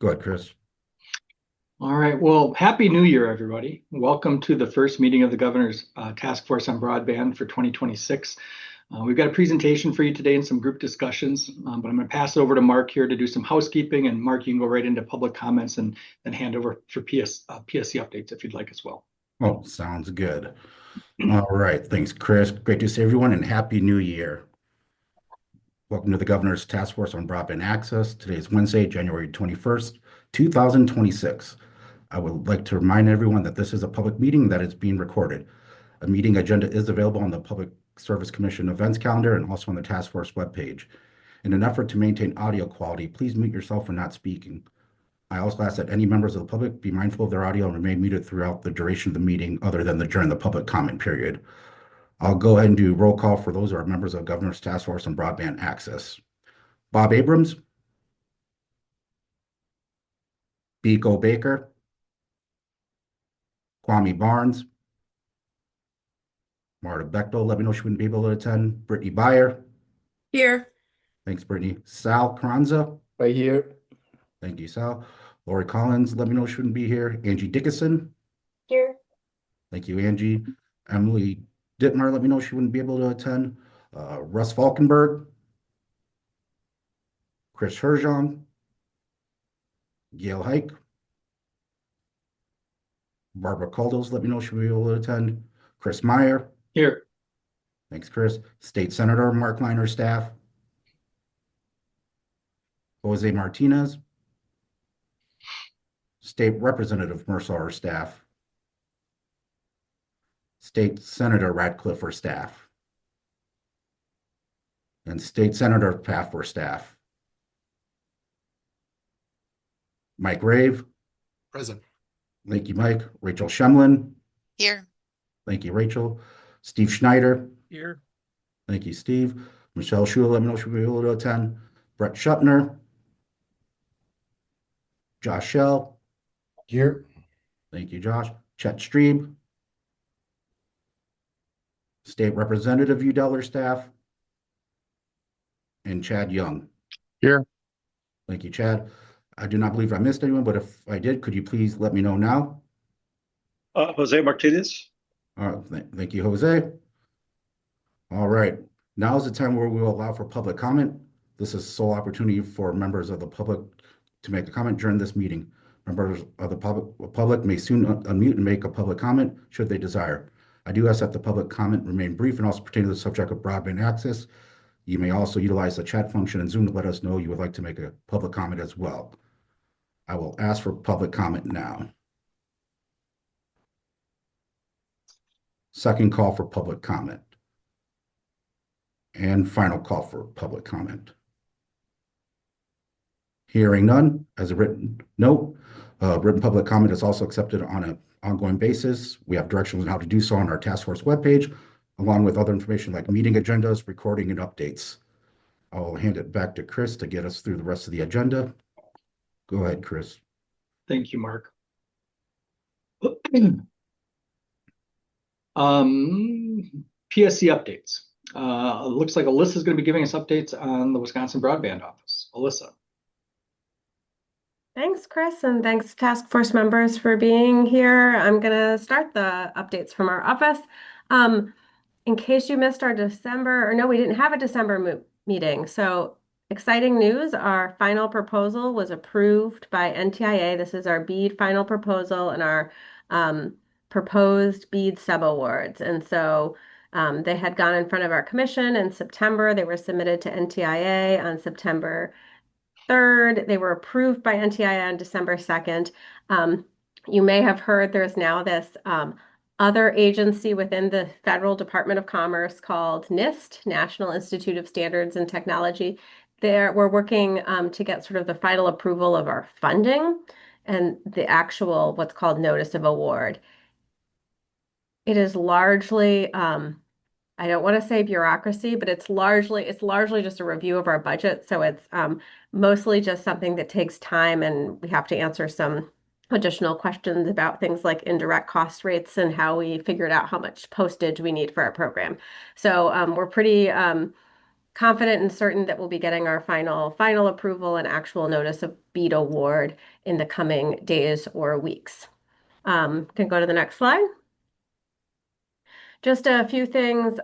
Go ahead, Chris. All right. Well, Happy New Year, everybody. Welcome to the first meeting of the Governor's Task Force on Broadband for 2026. We've got a presentation for you today and some group discussions, but I'm going to pass it over to Mark here to do some housekeeping. And Mark, you can go right into public comments and then hand over for PSC updates if you'd like as well. Oh, sounds good. All right. Thanks, Chris. Great to see everyone and Happy New Year. Welcome to the Governor's Task Force on Broadband Access. Today is Wednesday, January 21st, 2026. I would like to remind everyone that this is a public meeting that is being recorded. A meeting agenda is available on the Public Service Commission events calendar and also on the Task Force webpage. In an effort to maintain audio quality, please mute yourself when not speaking. I also ask that any members of the public be mindful of their audio and remain muted throughout the duration of the meeting, other than during the public comment period. I'll go ahead and do roll call for those who are members of Governor's Task Force on Broadband Access. Bob Abrams, Biko Baker, Kwame Barnes, Marta Bechtel, let me know she wouldn't be able to attend. Brittany Byer, Here. thanks, Brittany. Sal Carranza, Right here. thank you, Sal. Lori Collins, let me know she wouldn't be here. Angie Dickinson, Here. thank you, Angie. Emily Dittmar, let me know she wouldn't be able to attend. Russ Falkenberg, Chris Herjong, Gail Hike, Barbara Caldos, let me know she'll be able to attend. Chris Meyer, Here. thanks, Chris. State Senator Mark Liner, staff. Jose Martinez, State Representative Mercer, staff. State Senator Radcliffe, for staff. And State Senator Pfaff, for staff. Mike Rave, Present. thank you, Mike. Rachel Shemlin, Here. thank you, Rachel. Steve Schneider, Here. thank you, Steve. Michelle Schuler, let me know she'll be able to attend. Brett Schuppner, Josh Shell, Here. thank you, Josh. Chet Streeb, State Representative Udeller, staff. And Chad Young. Here. Thank you, Chad. I do not believe I missed anyone, but if I did, could you please let me know now? Jose Martinez. Thank you, Jose. All right. Now is the time where we will allow for public comment. This is sole opportunity for members of the public to make a comment during this meeting. Members of the public may soon unmute and make a public comment should they desire. I do ask that the public comment remain brief and also pertain to the subject of broadband access. You may also utilize the chat function in Zoom to let us know you would like to make a public comment as well. I will ask for public comment now. Second call for public comment. And final call for public comment. Hearing none, as a written note, written public comment is also accepted on an ongoing basis. We have directions on how to do so on our task force webpage, along with other information like meeting agendas, recording, and updates. I'll hand it back to Chris to get us through the rest of the agenda. Go ahead, Chris. Thank you, Mark. PSC updates. Looks like Alyssa is going to be giving us updates on the Wisconsin Broadband Office. Alyssa. Thanks, Chris, and thanks task force members for being here. I'm going to start the updates from our office. In case you missed our December, or no, we didn't have a December meeting. So exciting news, our final proposal was approved by NTIA. This is our BEAD final proposal and our proposed BEAD subawards. And so they had gone in front of our commission in September. They were submitted to NTIA on September 3rd. They were approved by NTIA on December 2nd. You may have heard there's now this other agency within the Federal Department of Commerce called NIST, National Institute of Standards and Technology. We're working to get sort of the final approval of our funding and the actual what's called notice of award. It is largely I don't want to say bureaucracy, but it's largely just a review of our budget. So it's mostly just something that takes time, and we have to answer some additional questions about things like indirect cost rates and how we figured out how much postage we need for our program. So we're pretty confident and certain that we'll be getting our final approval and actual notice of BEAD award in the coming days or weeks. Can go to the next slide. Just a few things,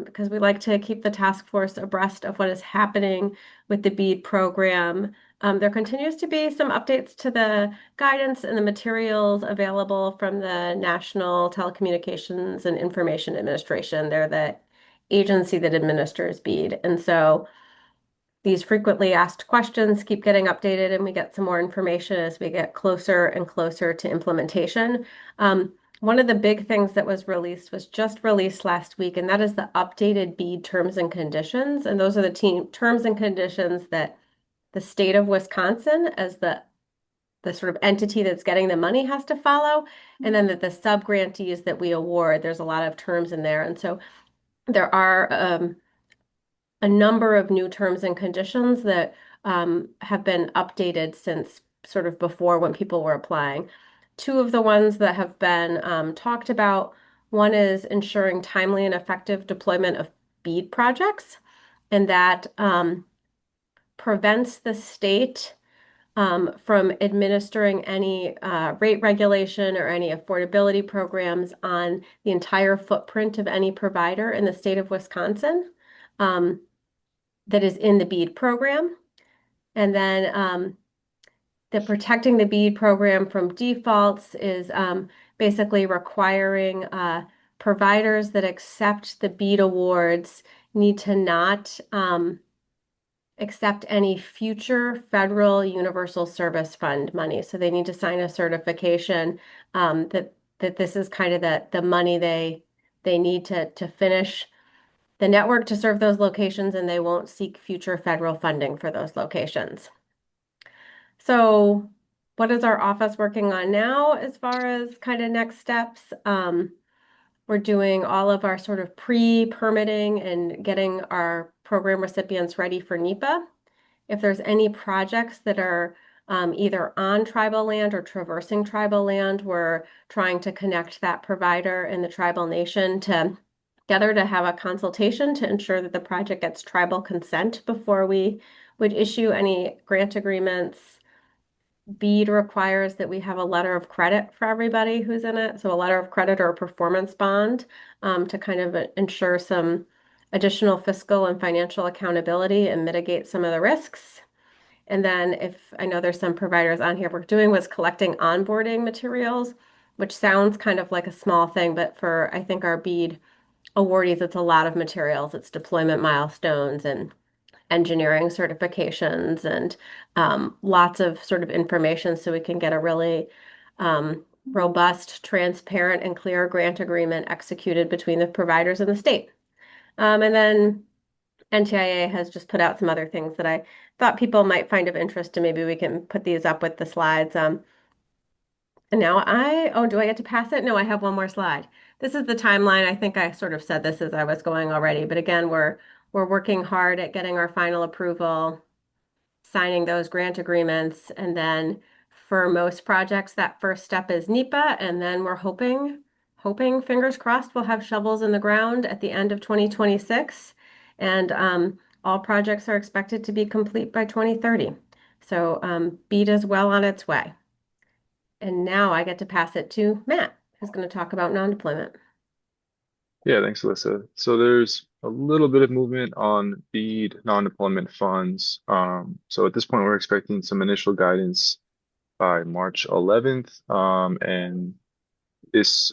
because we like to keep the task force abreast of what is happening with the BEAD program. There continues to be some updates to the guidance and the materials available from the National Telecommunications and Information Administration. They're the agency that administers BEAD. And so these frequently asked questions keep getting updated, and we get some more information as we get closer and closer to implementation. One of the big things that was just released last week, and that is the updated BEAD terms and conditions. And those are the terms and conditions that the state of Wisconsin, as the sort of entity that's getting the money, has to follow, and then that the sub-grantees that we award, there's a lot of terms in there. And so there are a number of new terms and conditions that have been updated since sort of before when people were applying. Two of the ones that have been talked about, one is ensuring timely and effective deployment of BEAD projects, and that prevents the state from administering any rate regulation or any affordability programs on the entire footprint of any provider in the state of Wisconsin. That is in the BEAD program. And then the protecting the BEAD program from defaults is basically requiring providers that accept the BEAD awards need to not accept any future federal Universal Service Fund money. So they need to sign a certification that this is kind of the money they need to finish the network to serve those locations, and they won't seek future federal funding for those locations. So what is our office working on now as far as kind of next steps? We're doing all of our sort of pre-permitting and getting our program recipients ready for NEPA. If there's any projects that are either on tribal land or traversing tribal land, we're trying to connect that provider and the tribal nation together to have a consultation to ensure that the project gets tribal consent before we would issue any grant agreements. BEAD requires that we have a letter of credit for everybody who's in it. So a letter of credit or a performance bond to kind of ensure some additional fiscal and financial accountability and mitigate some of the risks. And then if I know there's some providers on here, we're doing was collecting onboarding materials, which sounds kind of like a small thing, but for I think our BEAD awardees, it's a lot of materials. It's deployment milestones and engineering certifications and lots of sort of information so we can get a really robust, transparent, and clear grant agreement executed between the providers and the state. And then NTIA has just put out some other things that I thought people might find of interest, and maybe we can put these up with the slides. And now do I get to pass it? No, I have one more slide. This is the timeline. I think I sort of said this as I was going already, but again, we're working hard at getting our final approval, signing those grant agreements, and then for most projects, that first step is NEPA, and then we're hoping, fingers crossed, we'll have shovels in the ground at the end of 2026, and all projects are expected to be complete by 2030. So BEAD is well on its way. And now I get to pass it to Matt, who's going to talk about non-deployment. Yeah, thanks, Alyssa. So there's a little bit of movement on BEAD non-deployment funds. So at this point, we're expecting some initial guidance by March 11th. And this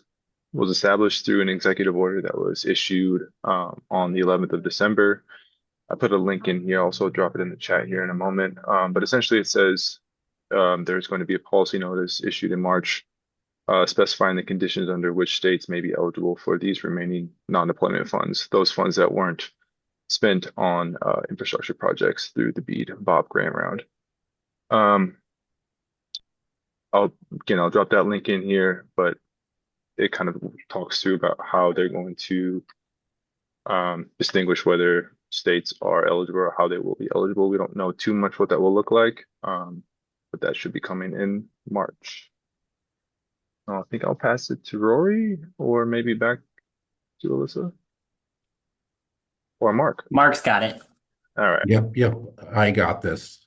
was established through an executive order that was issued on the 11th of December. I put a link in here, also drop it in the chat here in a moment. But essentially it says there's going to be a policy notice issued in March specifying the conditions under which states may be eligible for these remaining non-deployment funds, those funds that weren't spent on infrastructure projects through the BEAD Bob grant round. I'll drop that link in here, but it kind of talks through about how they're going to distinguish whether states are eligible or how they will be eligible. We don't know too much what that will look like, but that should be coming in March. I think I'll pass it to Rory or maybe back to Alyssa or Mark. Mark's got it. All right. Yep, I got this.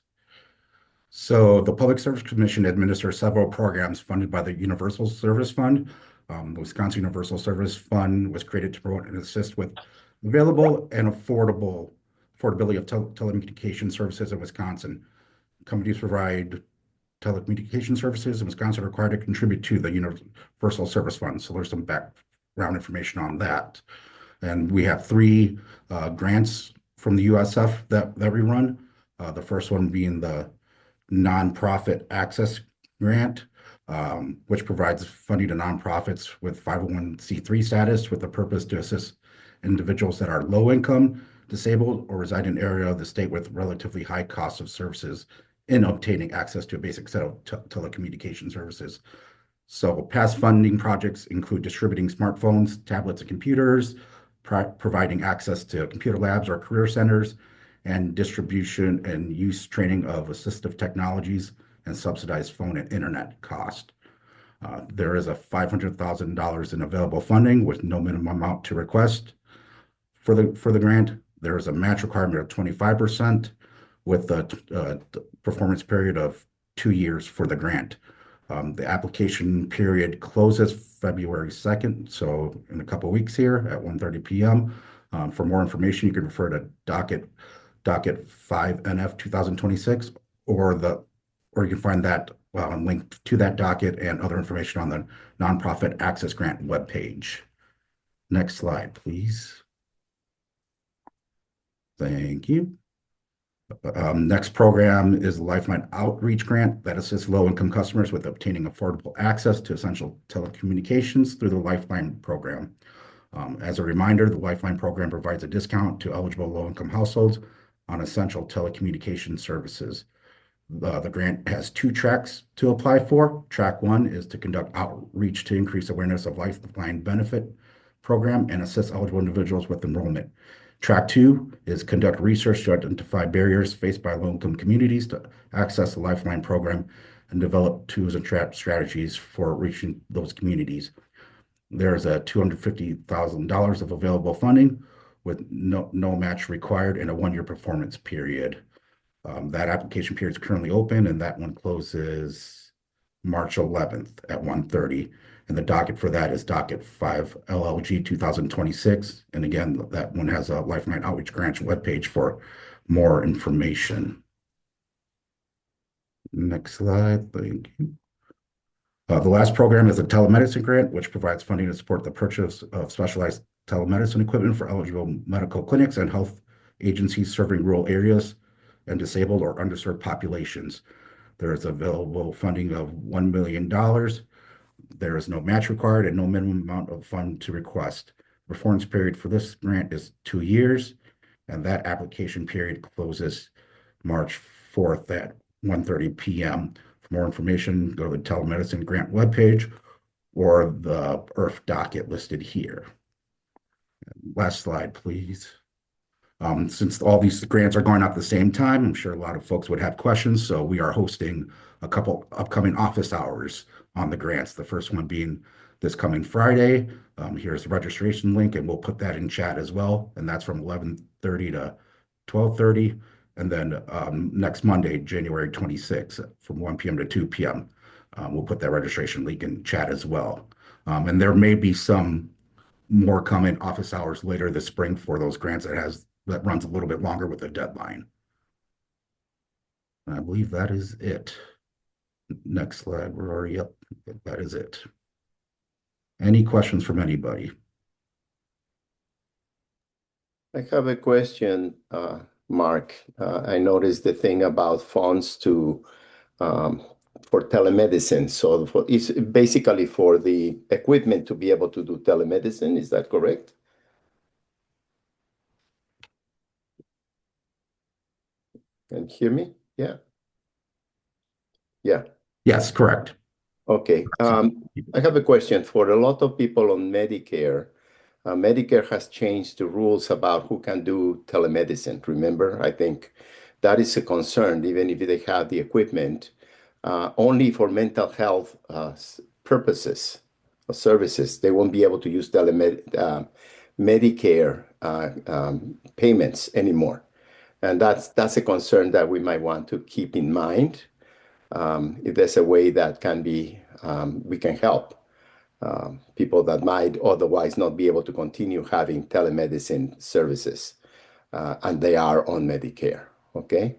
So the Public Service Commission administers several programs funded by the Universal Service Fund. The Wisconsin Universal Service Fund was created to promote and assist with available and affordability of telecommunication services in Wisconsin. Companies provide telecommunication services in Wisconsin are required to contribute to the Universal Service Fund. So there's some background information on that. And we have three grants from the USF that we run. The first one being the Nonprofit Access Grant, which provides funding to nonprofits with 501c3 status with the purpose to assist individuals that are low income, disabled, or reside in an area of the state with relatively high cost of services in obtaining access to a basic set of telecommunication services. So past funding projects include distributing smartphones, tablets, and computers, providing access to computer labs or career centers, and distribution and use training of assistive technologies and subsidized phone and internet cost. There is a $500,000 in available funding with no minimum amount to request for the grant. There is a match requirement of 25% with a performance period of 2 years for the grant. The application period closes February 2nd, so in a couple of weeks here at 1:30 p.m. For more information, you can refer to docket 5 NF 2026, or you can find that link to that docket and other information on the Nonprofit Access Grant webpage. Next slide, please. Thank you. Next program is the Lifeline Outreach Grant that assists low-income customers with obtaining affordable access to essential telecommunications through the Lifeline program. As a reminder, the Lifeline program provides a discount to eligible low-income households on essential telecommunication services. The grant has 2 tracks to apply for. Track 1 is to conduct outreach to increase awareness of Lifeline benefit program and assist eligible individuals with enrollment. Track 2 is conduct research to identify barriers faced by low-income communities to access the Lifeline program and develop tools and strategies for reaching those communities. There's a $250,000 of available funding with no match required and a 1-year performance period. That application period is currently open, and that one closes March 11th at 1:30. And the docket for that is docket 5 LLG 2026. And again, that one has a Lifeline Outreach Grant webpage for more information. Next slide, thank you. The last program is a telemedicine grant, which provides funding to support the purchase of specialized telemedicine equipment for eligible medical clinics and health agencies serving rural areas and disabled or underserved populations. There is available funding of $1 million. There is no match required and no minimum amount of fund to request. Performance period for this grant is 2 years, and that application period closes March 4th at 1:30 p.m. For more information, go to the telemedicine grant webpage or the IRF docket listed here. Last slide, please. Since all these grants are going out at the same time, I'm sure a lot of folks would have questions. So we are hosting a couple upcoming office hours on the grants. The first one being this coming Friday. Here's the registration link, and we'll put that in chat as well. And that's from 11:30 to 12:30. And then next Monday, January 26th, from 1 p.m. to 2 p.m. We'll put that registration link in chat as well. And there may be some more coming office hours later this spring for those grants that runs a little bit longer with a deadline. And I believe that is it. Next slide, we're already up. That is it. Any questions from anybody? I have a question, Mark. I noticed the thing about funds for telemedicine. So it's basically for the equipment to be able to do telemedicine. Is that correct? Can you hear me? Yeah. Yeah. Yes, correct. Okay. I have a question. For a lot of people on Medicare, Medicare has changed the rules about who can do telemedicine. Remember, I think that is a concern, even if they have the equipment, only for mental health purposes or services. They won't be able to use Medicare payments anymore. And that's a concern that we might want to keep in mind. If there's a way that can be, we can help people that might otherwise not be able to continue having telemedicine services, and they are on Medicare. Okay,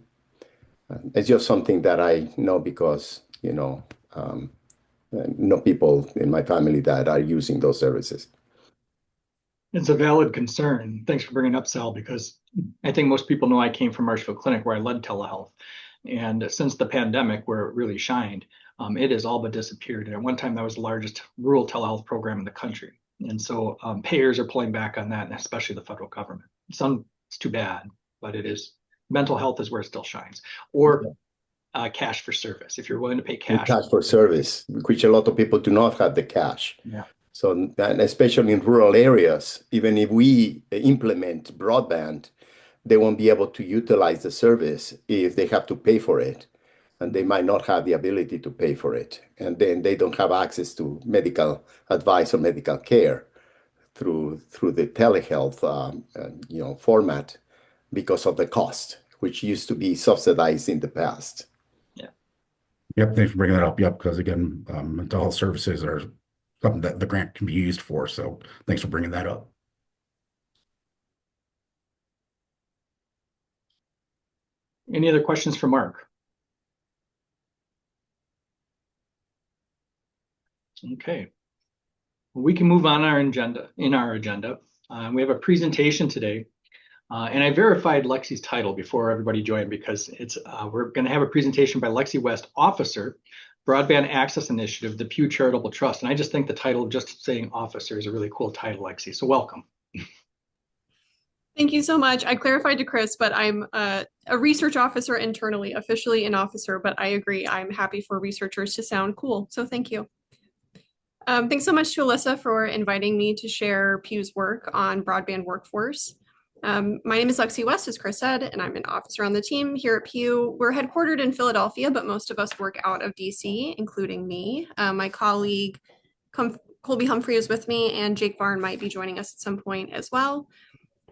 it's just something that I know because know people in my family that are using those services. It's a valid concern. Thanks for bringing it up, Sal, because I think most people know I came from Marshfield Clinic where I led telehealth. And since the pandemic, where it really shined, it has all but disappeared. And at one time, that was the largest rural telehealth program in the country. And so payers are pulling back on that, and especially the federal government. It's too bad, but it is. Mental health is where it still shines. Or cash for service. If you're willing to pay cash. Cash for service, which a lot of people do not have the cash. Yeah. So, and especially in rural areas, even if we implement broadband, they won't be able to utilize the service if they have to pay for it. And they might not have the ability to pay for it. And then they don't have access to medical advice or medical care through the telehealth format because of the cost, which used to be subsidized in the past. Yep, thanks for bringing that up. Yep, because again, mental health services are something that the grant can be used for. So thanks for bringing that up. Any other questions for Mark? Okay. Well, we can move on our agenda. We have a presentation today. And I verified Lexi's title before everybody joined because we're going to have a presentation by Lexi West, Officer, Broadband Access Initiative, the Pew Charitable Trust. And I just think the title of just saying officer is a really cool title, Lexi. So welcome. Thank you so much. I clarified to Chris, but I'm a research officer internally, officially an officer, but I agree. I'm happy for researchers to sound cool. So thank you. Thanks so much to Alyssa for inviting me to share Pew's work on broadband workforce. My name is Lexi West, as Chris said, and I'm an officer on the team here at Pew. We're headquartered in Philadelphia, but most of us work out of DC, including me. My colleague Colby Humphrey is with me, and Jake Barn might be joining us at some point as well.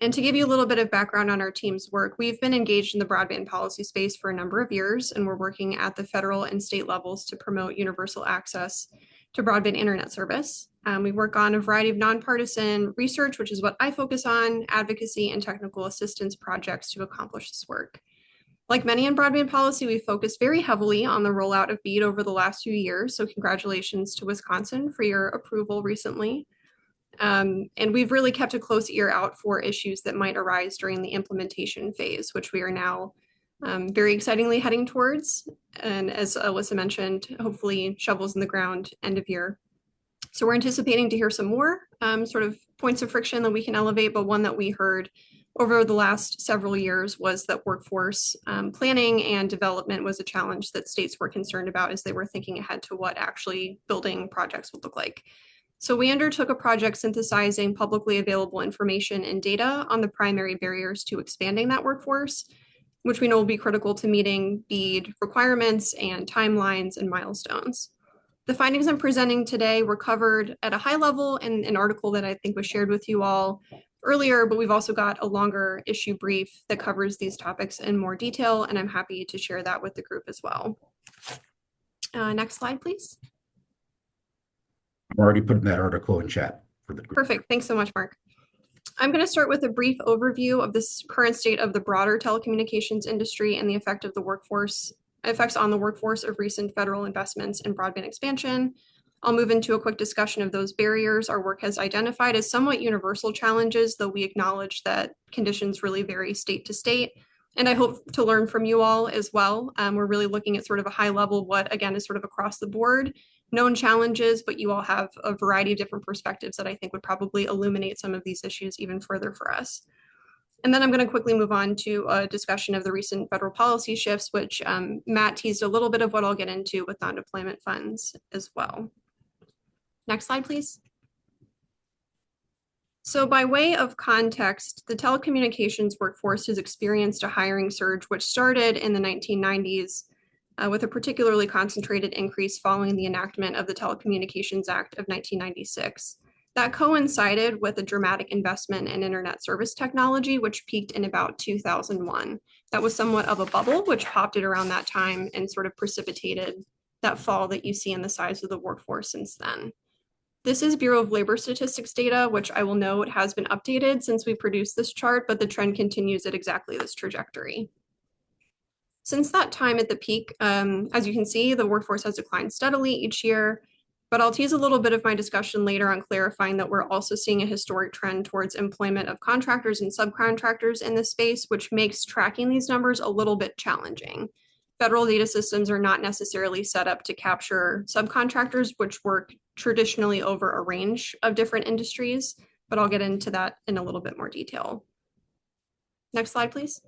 And to give you a little bit of background on our team's work, we've been engaged in the broadband policy space for a number of years, and we're working at the federal and state levels to promote universal access to broadband internet service. We work on a variety of nonpartisan research, which is what I focus on, advocacy and technical assistance projects to accomplish this work. Like many in broadband policy, we focused very heavily on the rollout of BEAD over the last few years. So congratulations to Wisconsin for your approval recently. And we've really kept a close ear out for issues that might arise during the implementation phase, which we are now very excitingly heading towards. And as Alyssa mentioned, hopefully shovels in the ground end of year. So we're anticipating to hear some more sort of points of friction that we can elevate, but one that we heard over the last several years was that workforce planning and development was a challenge that states were concerned about as they were thinking ahead to what actually building projects would look like. So we undertook a project synthesizing publicly available information and data on the primary barriers to expanding that workforce, which we know will be critical to meeting BEAD requirements and timelines and milestones. The findings I'm presenting today were covered at a high level in an article that I think was shared with you all earlier, but we've also got a longer issue brief that covers these topics in more detail, and I'm happy to share that with the group as well. Next slide, please. I'm already putting that article in chat for the group. Perfect. Thanks so much, Mark. I'm going to start with a brief overview of this current state of the broader telecommunications industry and the effects on the workforce of recent federal investments in broadband expansion. I'll move into a quick discussion of those barriers our work has identified as somewhat universal challenges, though we acknowledge that conditions really vary state to state. And I hope to learn from you all as well. We're really looking at sort of a high level, what again is sort of across the board, known challenges, but you all have a variety of different perspectives that I think would probably illuminate some of these issues even further for us. And then I'm going to quickly move on to a discussion of the recent federal policy shifts, which Matt teased a little bit of what I'll get into with non-deployment funds as well. Next slide, please. So by way of context, the telecommunications workforce has experienced a hiring surge, which started in the 1990s with a particularly concentrated increase following the enactment of the Telecommunications Act of 1996. That coincided with a dramatic investment in internet service technology, which peaked in about 2001. That was somewhat of a bubble, which popped it around that time and sort of precipitated that fall that you see in the size of the workforce since then. This is Bureau of Labor Statistics data, which I will note has been updated since we produced this chart, but the trend continues at exactly this trajectory. Since that time at the peak, as you can see, the workforce has declined steadily each year, but I'll tease a little bit of my discussion later on clarifying that we're also seeing a historic trend towards employment of contractors and subcontractors in this space, which makes tracking these numbers a little bit challenging. Federal data systems are not necessarily set up to capture subcontractors, which work traditionally over a range of different industries, but I'll get into that in a little bit more detail. Next slide, please.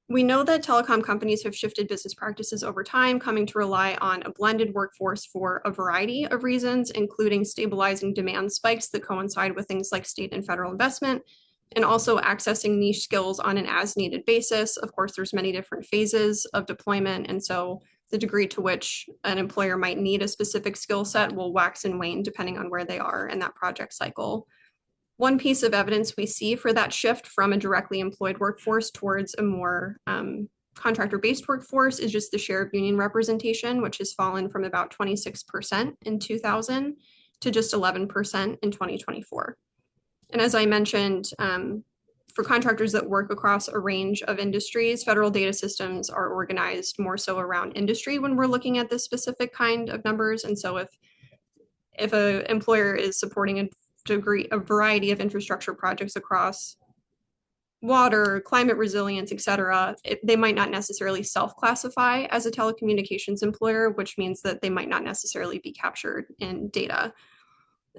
We know that telecom companies have shifted business practices over time, coming to rely on a blended workforce for a variety of reasons, including stabilizing demand spikes that coincide with things like state and federal investment, and also accessing niche skills on an as-needed basis. Of course, there's many different phases of deployment, and so the degree to which an employer might need a specific skill set will wax and wane depending on where they are in that project cycle. One piece of evidence we see for that shift from a directly employed workforce towards a more contractor-based workforce is just the share of union representation, which has fallen from about 26% in 2000 to just 11% in 2024. And as I mentioned, for contractors that work across a range of industries, federal data systems are organized more so around industry when we're looking at this specific kind of numbers. And so if an employer is supporting a variety of infrastructure projects across water, climate resilience, et cetera, they might not necessarily self-classify as a telecommunications employer, which means that they might not necessarily be captured in data.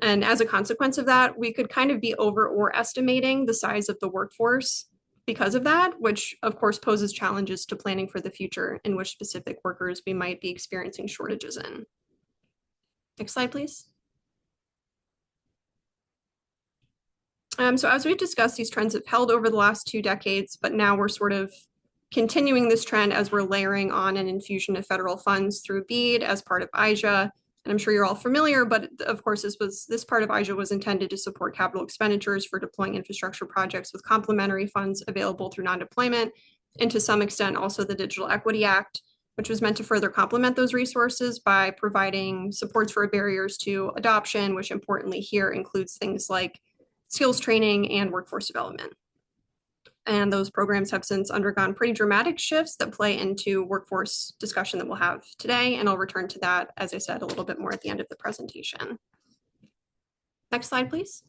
And as a consequence of that, we could kind of be over or estimating the size of the workforce because of that, which of course poses challenges to planning for the future in which specific workers we might be experiencing shortages in. Next slide, please. So as we've discussed, these trends have held over the last 2 decades, but now we're sort of continuing this trend as we're layering on an infusion of federal funds through BEAD as part of IJA. And I'm sure you're all familiar, but of course, this part of IJA was intended to support capital expenditures for deploying infrastructure projects with complementary funds available through non-deployment, and to some extent also the Digital Equity Act, which was meant to further complement those resources by providing supports for barriers to adoption, which importantly here includes things like skills training and workforce development. And those programs have since undergone pretty dramatic shifts that play into workforce discussion that we'll have today. And I'll return to that, as I said, a little bit more at the end of the presentation. Next slide, please.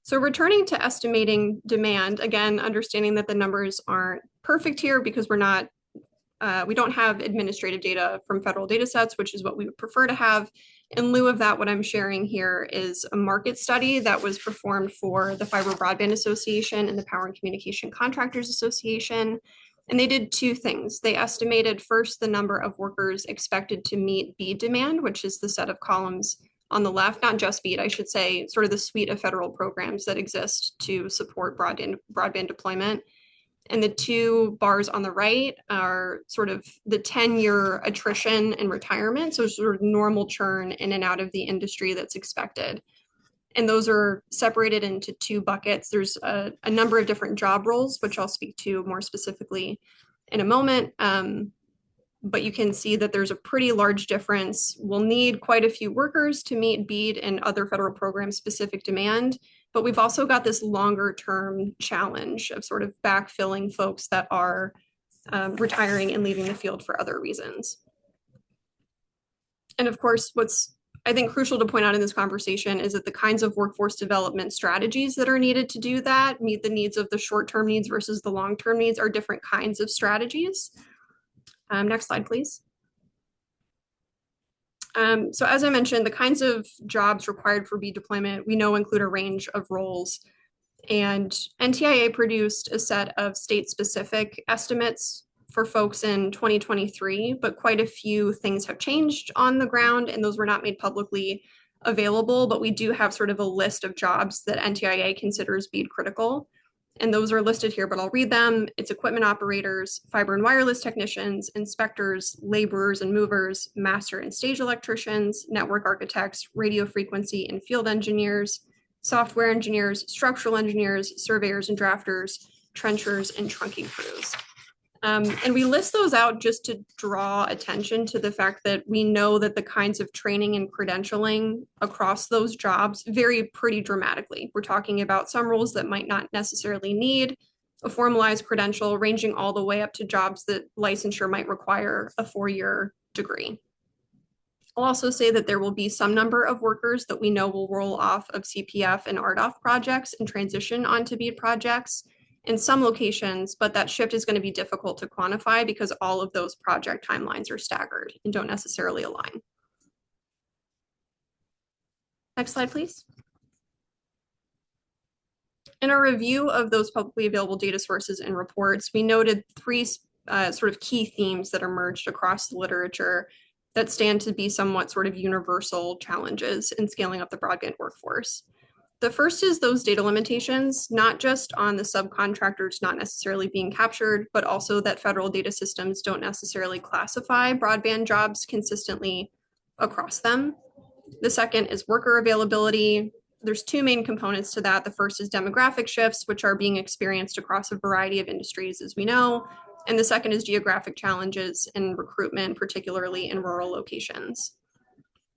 So returning to estimating demand, again, understanding that the numbers aren't perfect here because we don't have administrative data from federal data sets, which is what we would prefer to have. In lieu of that, what I'm sharing here is a market study that was performed for the Fiber Broadband Association and the Power and Communication Contractors Association. And they did 2 things. They estimated first the number of workers expected to meet BEAD demand, which is the set of columns on the left, not just BEAD, I should say, sort of the suite of federal programs that exist to support broadband deployment. And the 2 bars on the right are sort of the 10-year attrition and retirement. So sort of normal churn in and out of the industry that's expected. And those are separated into 2 buckets. There's a number of different job roles, which I'll speak to more specifically in a moment. But you can see that there's a pretty large difference. We'll need quite a few workers to meet BEAD and other federal program specific demand. But we've also got this longer term challenge of sort of backfilling folks that are retiring and leaving the field for other reasons. And of course, what's I think crucial to point out in this conversation is that the kinds of workforce development strategies that are needed to do that, meet the needs of the short-term needs versus the long-term needs, are different kinds of strategies. Next slide, please. So as I mentioned, the kinds of jobs required for BEAD deployment, we know include a range of roles. And NTIA produced a set of state-specific estimates for folks in 2023, but quite a few things have changed on the ground, and those were not made publicly available. But we do have sort of a list of jobs that NTIA considers BEAD critical. And those are listed here, but I'll read them. It's equipment operators, fiber and wireless technicians, inspectors, laborers and movers, master and stage electricians, network architects, radio frequency and field engineers, software engineers, structural engineers, surveyors and drafters, trenchers, and trunking crews. And we list those out just to draw attention to the fact that we know that the kinds of training and credentialing across those jobs vary pretty dramatically. We're talking about some roles that might not necessarily need a formalized credential, ranging all the way up to jobs that licensure might require a 4-year degree. I'll also say that there will be some number of workers that we know will roll off of CPF and RDOF projects and transition onto BEAD projects in some locations, but that shift is going to be difficult to quantify because all of those project timelines are staggered and don't necessarily align. Next slide, please. In our review of those publicly available data sources and reports, we noted 3 sort of key themes that emerged across the literature that stand to be somewhat sort of universal challenges in scaling up the broadband workforce. The first is those data limitations, not just on the subcontractors not necessarily being captured, but also that federal data systems don't necessarily classify broadband jobs consistently across them. The second is worker availability. There's 2 main components to that. The first is demographic shifts, which are being experienced across a variety of industries, as we know. And the second is geographic challenges in recruitment, particularly in rural locations.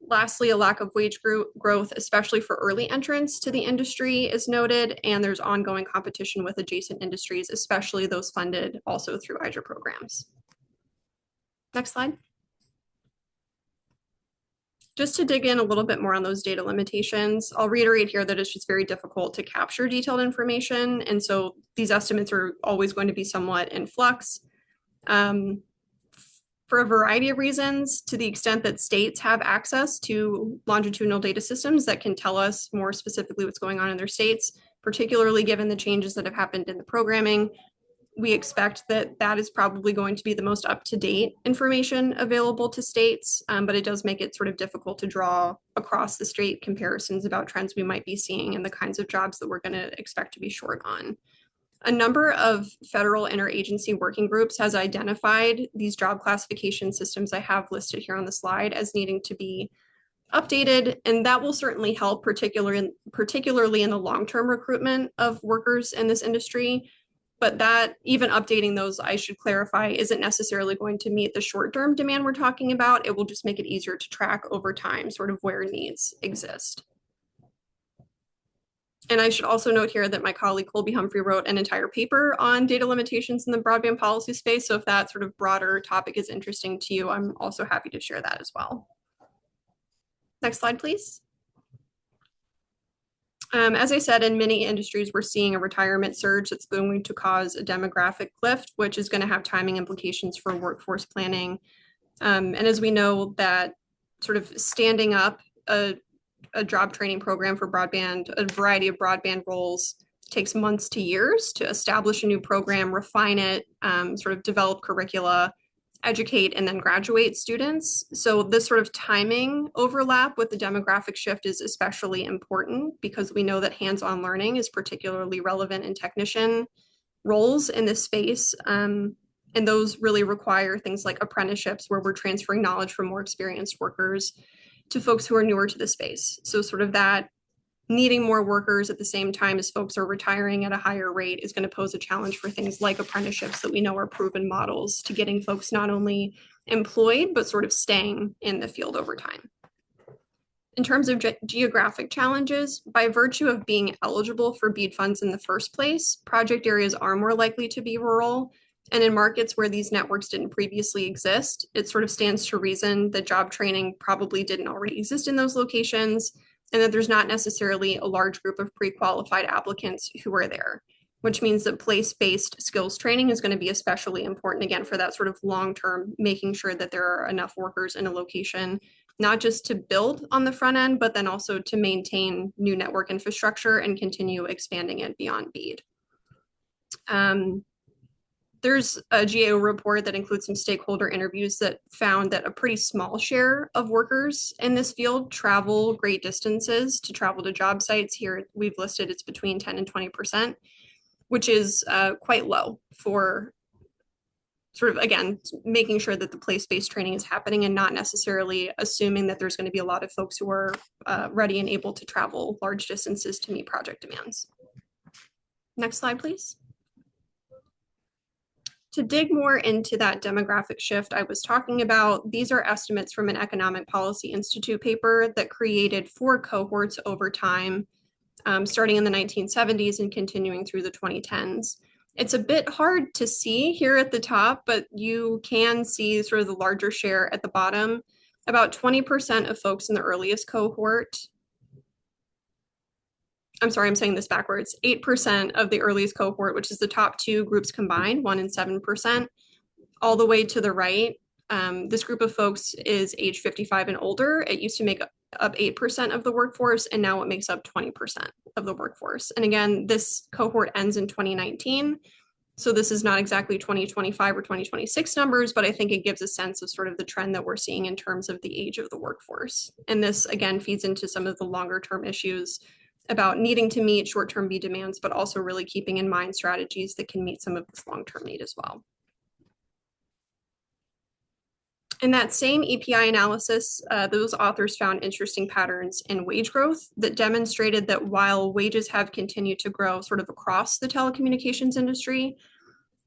Lastly, a lack of wage growth, especially for early entrants to the industry, is noted, and there's ongoing competition with adjacent industries, especially those funded also through IJA programs. Next slide. Just to dig in a little bit more on those data limitations, I'll reiterate here that it's just very difficult to capture detailed information, and so these estimates are always going to be somewhat in flux. For a variety of reasons, to the extent that states have access to longitudinal data systems that can tell us more specifically what's going on in their states, particularly given the changes that have happened in the programming, we expect that that is probably going to be the most up-to-date information available to states, but it does make it sort of difficult to draw across the state comparisons about trends we might be seeing and the kinds of jobs that we're going to expect to be short on. A number of federal interagency working groups has identified these job classification systems I have listed here on the slide as needing to be updated, and that will certainly help, particularly in the long-term recruitment of workers in this industry. But that, even updating those, I should clarify, isn't necessarily going to meet the short-term demand we're talking about. It will just make it easier to track over time sort of where needs exist. And I should also note here that my colleague Colby Humphrey wrote an entire paper on data limitations in the broadband policy space. So if that sort of broader topic is interesting to you, I'm also happy to share that as well. Next slide, please. As I said, in many industries, we're seeing a retirement surge that's going to cause a demographic lift, which is going to have timing implications for workforce planning. And as we know, that sort of standing up a job training program for broadband, a variety of broadband roles, takes months to years to establish a new program, refine it, sort of develop curricula, educate, and then graduate students. So this sort of timing overlap with the demographic shift is especially important because we know that hands-on learning is particularly relevant in technician roles in this space. And those really require things like apprenticeships where we're transferring knowledge from more experienced workers to folks who are newer to the space. So sort of that needing more workers at the same time as folks are retiring at a higher rate is going to pose a challenge for things like apprenticeships that we know are proven models to getting folks not only employed, but sort of staying in the field over time. In terms of geographic challenges, by virtue of being eligible for BEAD funds in the first place, project areas are more likely to be rural. And in markets where these networks didn't previously exist, it sort of stands to reason that job training probably didn't already exist in those locations, and that there's not necessarily a large group of pre-qualified applicants who are there, which means that place-based skills training is going to be especially important, again, for that sort of long-term, making sure that there are enough workers in a location, not just to build on the front end, but then also to maintain new network infrastructure and continue expanding it beyond BEAD. There's a GAO report that includes some stakeholder interviews that found that a pretty small share of workers in this field travel great distances to travel to job sites. Here we've listed it's between 10 and 20%, which is quite low for sort of, again, making sure that the place-based training is happening and not necessarily assuming that there's going to be a lot of folks who are ready and able to travel large distances to meet project demands. Next slide, please. To dig more into that demographic shift I was talking about, these are estimates from an Economic Policy Institute paper that created 4 cohorts over time, starting in the 1970s and continuing through the 2010s. It's a bit hard to see here at the top, but you can see sort of the larger share at the bottom. About 20% of folks in the earliest cohort, I'm sorry, I'm saying this backwards, 8% of the earliest cohort, which is the top 2 groups combined, 1 and 7%, all the way to the right. This group of folks is age 55 and older. It used to make up 8% of the workforce, and now it makes up 20% of the workforce. And again, this cohort ends in 2019. So this is not exactly 2025 or 2026 numbers, but I think it gives a sense of sort of the trend that we're seeing in terms of the age of the workforce. And this, again, feeds into some of the longer term issues about needing to meet short-term B demands, but also really keeping in mind strategies that can meet some of this long-term need as well. In that same EPI analysis, those authors found interesting patterns in wage growth that demonstrated that while wages have continued to grow sort of across the telecommunications industry,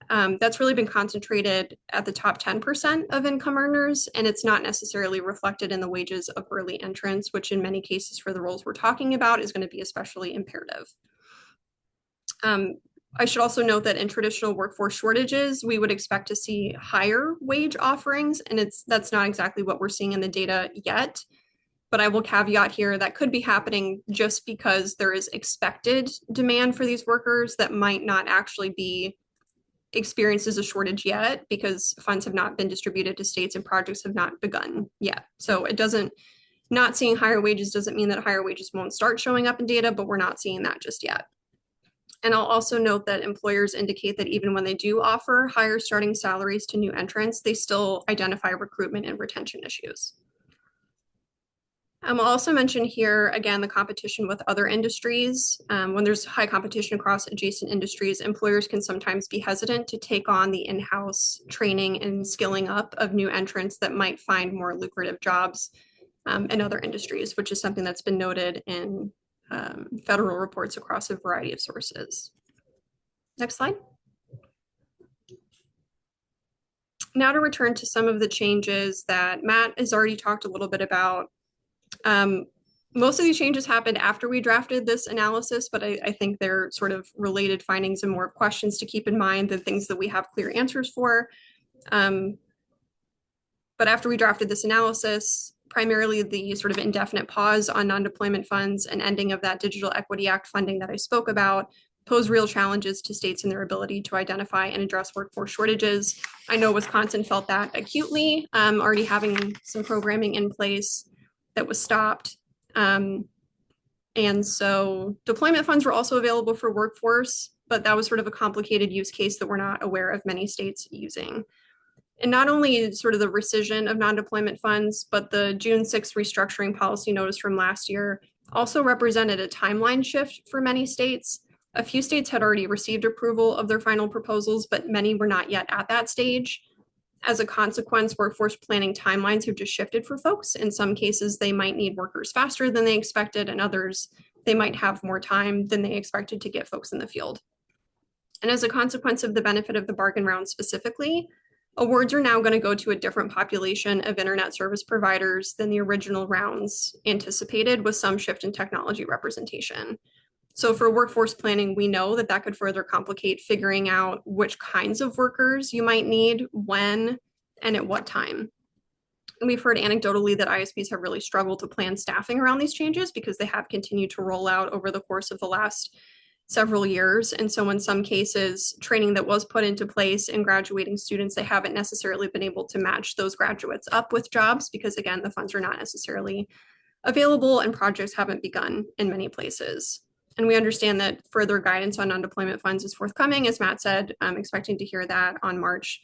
that's really been concentrated at the top 10% of income earners, and it's not necessarily reflected in the wages of early entrants, which in many cases for the roles we're talking about is going to be especially imperative. I should also note that in traditional workforce shortages, we would expect to see higher wage offerings, and that's not exactly what we're seeing in the data yet. But I will caveat here that could be happening just because there is expected demand for these workers that might not actually be experienced as a shortage yet, because funds have not been distributed to states and projects have not begun yet. So it doesn't, not seeing higher wages doesn't mean that higher wages won't start showing up in data, but we're not seeing that just yet. And I'll also note that employers indicate that even when they do offer higher starting salaries to new entrants, they still identify recruitment and retention issues. I'll also mention here, again, the competition with other industries. When there's high competition across adjacent industries, employers can sometimes be hesitant to take on the in-house training and skilling up of new entrants that might find more lucrative jobs in other industries, which is something that's been noted in federal reports across a variety of sources. Next slide. Now to return to some of the changes that Matt has already talked a little bit about. Most of these changes happened after we drafted this analysis, but I think they're sort of related findings and more questions to keep in mind than things that we have clear answers for. But after we drafted this analysis, primarily the sort of indefinite pause on non-deployment funds and ending of that Digital Equity Act funding that I spoke about pose real challenges to states in their ability to identify and address workforce shortages. I know Wisconsin felt that acutely, already having some programming in place that was stopped. And so deployment funds were also available for workforce, but that was sort of a complicated use case that we're not aware of many states using. And not only sort of the rescission of non-deployment funds, but the June 6th restructuring policy notice from last year also represented a timeline shift for many states. A few states had already received approval of their final proposals, but many were not yet at that stage. As a consequence, workforce planning timelines have just shifted for folks. In some cases, they might need workers faster than they expected, and others, they might have more time than they expected to get folks in the field. And as a consequence of the benefit of the bargain round specifically, awards are now going to go to a different population of internet service providers than the original rounds anticipated, with some shift in technology representation. So for workforce planning, we know that that could further complicate figuring out which kinds of workers you might need, when, and at what time. And we've heard anecdotally that ISPs have really struggled to plan staffing around these changes because they have continued to roll out over the course of the last several years. And so in some cases, training that was put into place in graduating students, they haven't necessarily been able to match those graduates up with jobs because, again, the funds are not necessarily available and projects haven't begun in many places. And we understand that further guidance on non-deployment funds is forthcoming. As Matt said, I'm expecting to hear that on March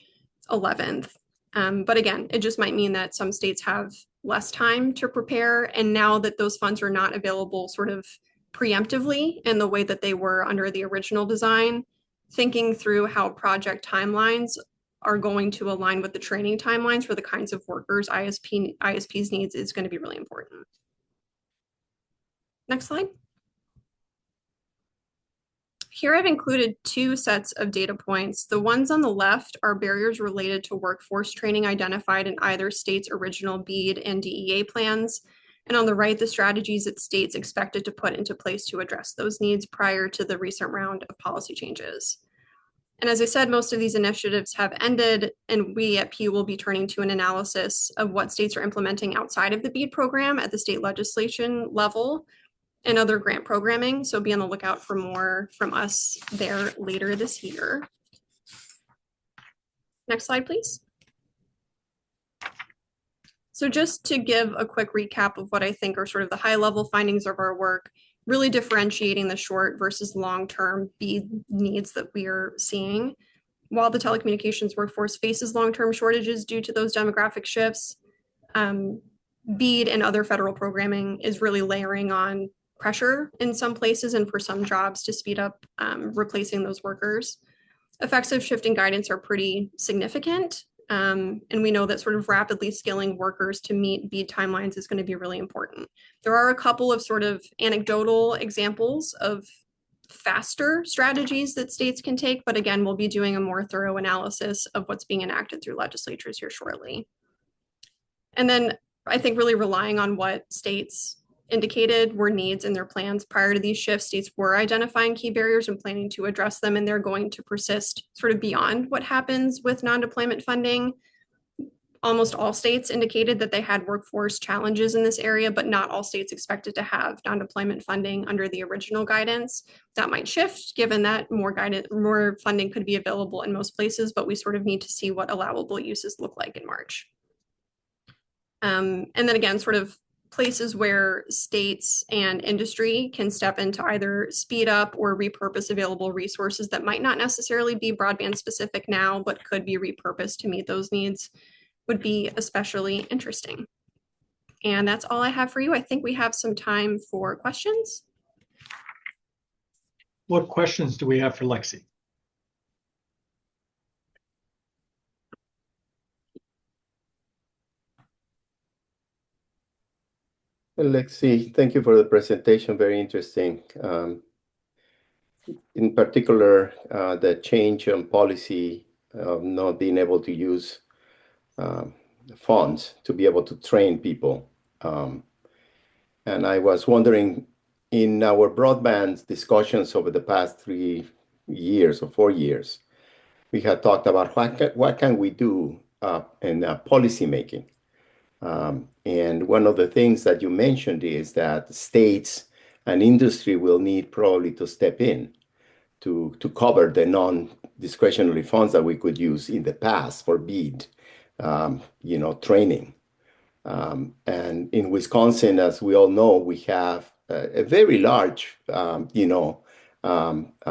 11th. But again, it just might mean that some states have less time to prepare. And now that those funds are not available sort of preemptively in the way that they were under the original design, thinking through how project timelines are going to align with the training timelines for the kinds of workers ISPs needs is going to be really important. Next slide. Here I've included two sets of data points. The ones on the left are barriers related to workforce training identified in either state's original BEAD and DEA plans. And on the right, the strategies that states expected to put into place to address those needs prior to the recent round of policy changes. And as I said, most of these initiatives have ended, and we at Pew will be turning to an analysis of what states are implementing outside of the BEAD program at the state legislation level and other grant programming. So be on the lookout for more from us there later this year. Next slide, please. So just to give a quick recap of what I think are sort of the high level findings of our work, really differentiating the short versus long-term BEAD needs that we are seeing. While the telecommunications workforce faces long-term shortages due to those demographic shifts, BEAD and other federal programming is really layering on pressure in some places and for some jobs to speed up replacing those workers. Effects of shifting guidance are pretty significant. And we know that sort of rapidly scaling workers to meet BEAD timelines is going to be really important. There are a couple of sort of anecdotal examples of faster strategies that states can take, but again, we'll be doing a more thorough analysis of what's being enacted through legislatures here shortly. And then I think really relying on what states indicated were needs in their plans prior to these shifts, states were identifying key barriers and planning to address them, and they're going to persist sort of beyond what happens with non-deployment funding. Almost all states indicated that they had workforce challenges in this area, but not all states expected to have non-deployment funding under the original guidance. That might shift given that more funding could be available in most places, but we sort of need to see what allowable uses look like in March. And then again, sort of places where states and industry can step in to either speed up or repurpose available resources that might not necessarily be broadband specific now, but could be repurposed to meet those needs would be especially interesting. And that's all I have for you. I think we have some time for questions. What questions do we have for Lexi? Lexi, thank you for the presentation. Very interesting. In particular, the change on policy of not being able to use funds to be able to train people. And I was wondering, in our broadband discussions over the past 3 years or 4 years, we had talked about what can we do in policy making. And one of the things that you mentioned is that states and industry will need probably to step in to cover the non-discretionary funds that we could use in the past for BEAD, training. And in Wisconsin, as we all know, we have a very large,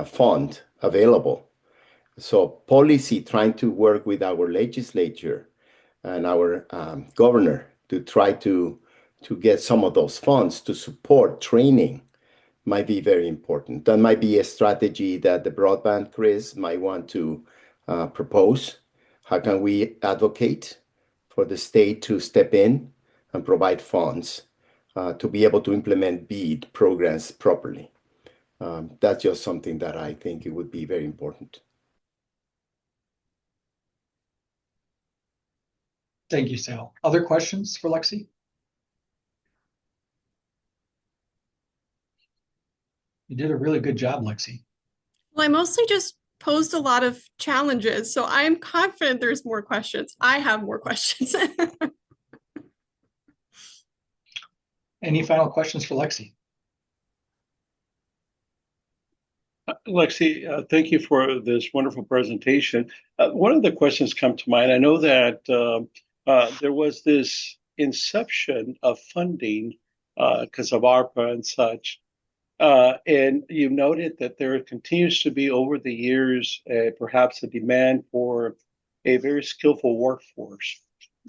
fund available. So policy trying to work with our legislature and our governor to try to get some of those funds to support training might be very important. That might be a strategy that the broadband, Chris, might want to propose. How can we advocate for the state to step in and provide funds to be able to implement BEAD programs properly? That's just something that I think it would be very important. Thank you, Sal. Other questions for Lexi? You did a really good job, Lexi. Well, I mostly just posed a lot of challenges, so I'm confident there's more questions. I have more questions. Any final questions for Lexi? Lexi, thank you for this wonderful presentation. One of the questions come to mind. I know that there was this inception of funding because of ARPA and such. And you noted that there continues to be over the years perhaps a demand for a very skillful workforce.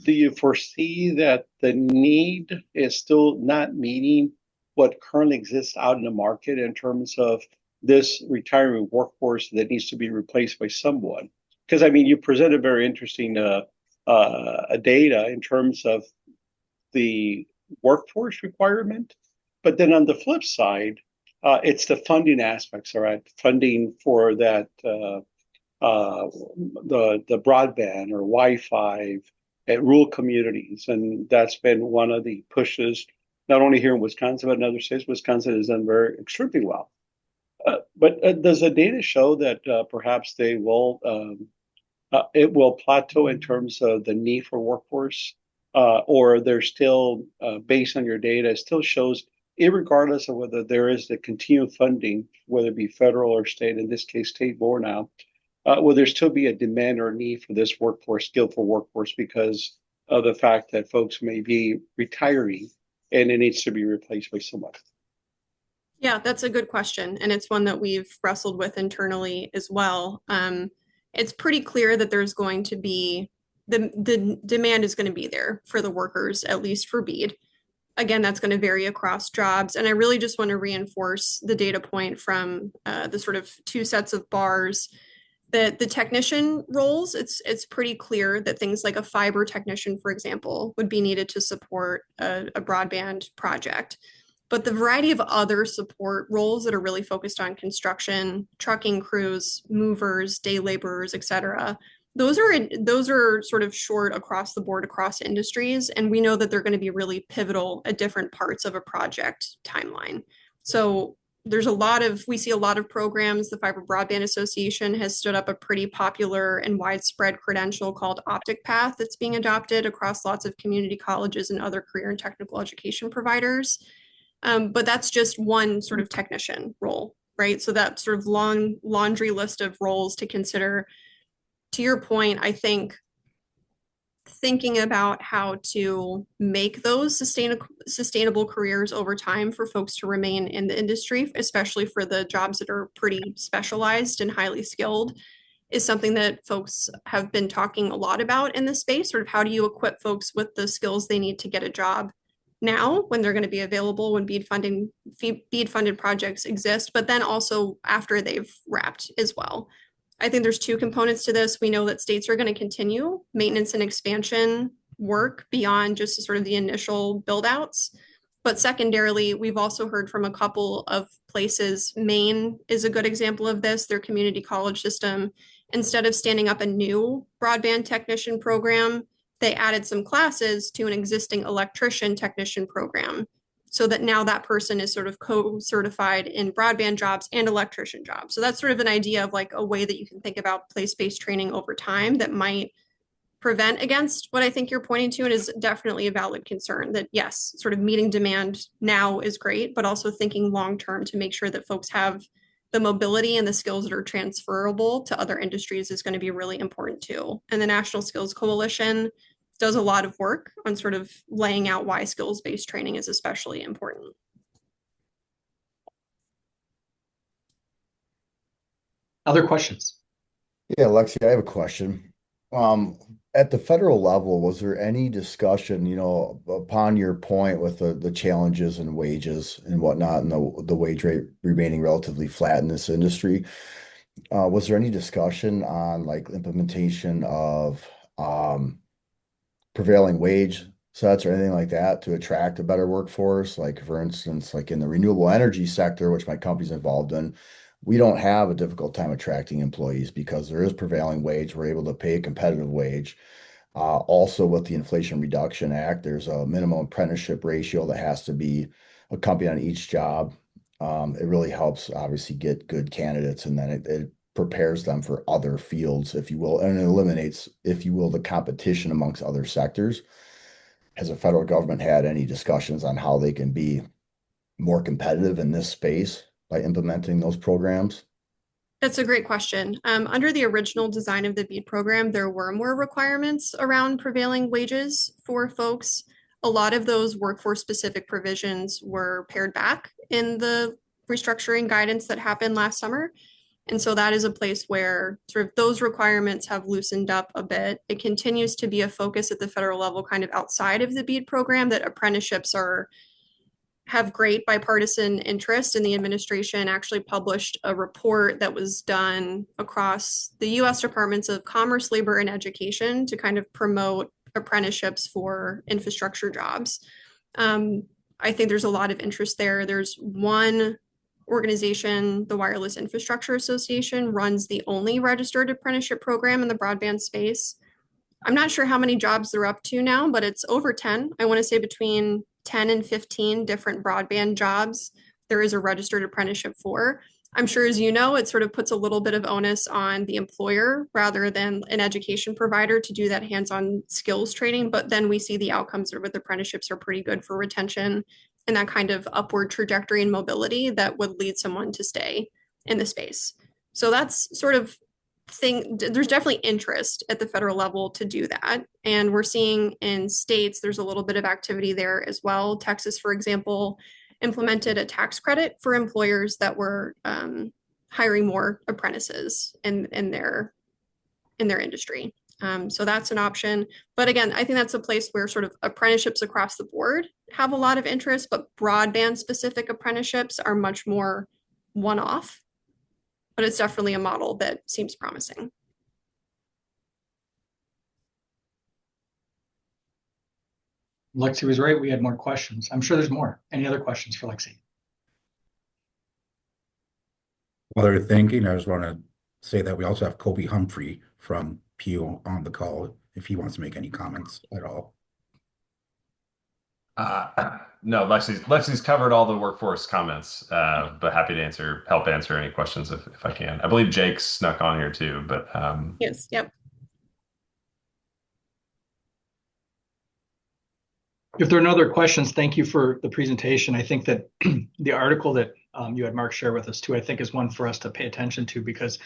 Do you foresee that the need is still not meeting what currently exists out in the market in terms of this retiring workforce that needs to be replaced by someone? Because, I mean, you presented very interesting data in terms of the workforce requirement. But then on the flip side, it's the funding aspects, all right? Funding for that the broadband or Wi-Fi at rural communities, and that's been one of the pushes, not only here in Wisconsin but in other states. Wisconsin has done very extremely well. But does the data show that perhaps it will plateau in terms of the need for workforce, or there's still, based on your data, it still shows, irregardless of whether there is the continued funding, whether it be federal or state, in this case state board now, will there still be a demand or a need for this workforce, skillful workforce, because of the fact that folks may be retiring and it needs to be replaced by someone? Yeah, that's a good question. And it's one that we've wrestled with internally as well. It's pretty clear that there's going to be the demand is going to be there for the workers, at least for BEAD. Again, that's going to vary across jobs. And I really just want to reinforce the data point from the sort of two sets of bars. The technician roles, it's pretty clear that things like a fiber technician, for example, would be needed to support a broadband project. But the variety of other support roles that are really focused on construction, trucking crews, movers, day laborers, et cetera, those are sort of short across the board, across industries. And we know that they're going to be really pivotal at different parts of a project timeline. So we see a lot of programs. The Fiber Broadband Association has stood up a pretty popular and widespread credential called Optic Path that's being adopted across lots of community colleges and other career and technical education providers. But that's just one sort of technician role, right? So that sort of long laundry list of roles to consider. To your point, I think thinking about how to make those sustainable careers over time for folks to remain in the industry, especially for the jobs that are pretty specialized and highly skilled, is something that folks have been talking a lot about in this space. Sort of how do you equip folks with the skills they need to get a job now when they're going to be available, when BEAD funded projects exist, but then also after they've wrapped as well. I think there's two components to this. We know that states are going to continue maintenance and expansion work beyond just sort of the initial build outs. But secondarily, we've also heard from a couple of places. Maine is a good example of this. Their community college system, instead of standing up a new broadband technician program, they added some classes to an existing electrician technician program, so that now that person is sort of co-certified in broadband jobs and electrician jobs. So that's sort of an idea of like a way that you can think about place-based training over time that might prevent against what I think you're pointing to. And is definitely a valid concern that, yes, sort of meeting demand now is great, but also thinking long-term to make sure that folks have the mobility and the skills that are transferable to other industries is going to be really important too. And the National Skills Coalition does a lot of work on sort of laying out why skills-based training is especially important. Other questions? Yeah, Lexi, I have a question. At the federal level, was there any discussion, upon your point with the challenges and wages and whatnot, and the wage rate remaining relatively flat in this industry? Was there any discussion on like implementation of prevailing wage sets or anything like that to attract a better workforce? Like, for instance, like in the renewable energy sector, which my company's involved in, we don't have a difficult time attracting employees because there is prevailing wage. We're able to pay a competitive wage. Also, with the Inflation Reduction Act, there's a minimum apprenticeship ratio that has to be accompanied on each job. It really helps, obviously, get good candidates, and then it prepares them for other fields, if you will, and it eliminates, if you will, the competition amongst other sectors. Has the federal government had any discussions on how they can be more competitive in this space by implementing those programs? That's a great question. Under the original design of the BEAD program, there were more requirements around prevailing wages for folks. A lot of those workforce-specific provisions were pared back in the restructuring guidance that happened last summer. And so that is a place where sort of those requirements have loosened up a bit. It continues to be a focus at the federal level, kind of outside of the BEAD program, that apprenticeships have great bipartisan interest, and the administration actually published a report that was done across the U.S. Departments of Commerce, Labor, and Education to kind of promote apprenticeships for infrastructure jobs. I think there's a lot of interest there. There's one organization, the Wireless Infrastructure Association, runs the only registered apprenticeship program in the broadband space. I'm not sure how many jobs they're up to now, but it's over 10. I want to say between 10 and 15 different broadband jobs there is a registered apprenticeship for. I'm sure, as you know, it sort of puts a little bit of onus on the employer rather than an education provider to do that hands-on skills training. But then we see the outcomes with apprenticeships are pretty good for retention and that kind of upward trajectory and mobility that would lead someone to stay in the space. So that's sort of there's definitely interest at the federal level to do that. And we're seeing in states, there's a little bit of activity there as well. Texas, for example, implemented a tax credit for employers that were hiring more apprentices in their industry. So that's an option. But again, I think that's a place where sort of apprenticeships across the board have a lot of interest, but broadband specific apprenticeships are much more one-off. But it's definitely a model that seems promising. Lexi was right. We had more questions. I'm sure there's more. Any other questions for Lexi? While they're thinking, I just want to say that we also have Kobe Humphrey from PU on the call if he wants to make any comments at all. No, Lexi's covered all the workforce comments, but happy to help answer any questions if I can. I believe Jake snuck on here too, but yes, yep. If there are no other questions, thank you for the presentation. I think that the article that you had Mark share with us too, I think is one for us to pay attention to because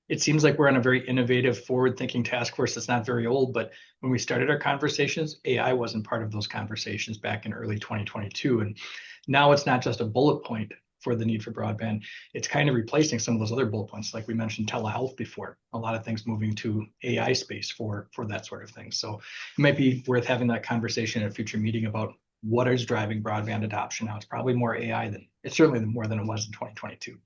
it seems like we're on a very innovative, forward-thinking task force that's not very old, but when we started our conversations, AI wasn't part of those conversations back in early 2022. And now it's not just a bullet point for the need for broadband. It's kind of replacing some of those other bullet points, like we mentioned telehealth before. A lot of things moving to AI space for that sort of thing. So it might be worth having that conversation at a future meeting about what is driving broadband adoption now. It's probably more AI than, it's certainly more than it was in 2022.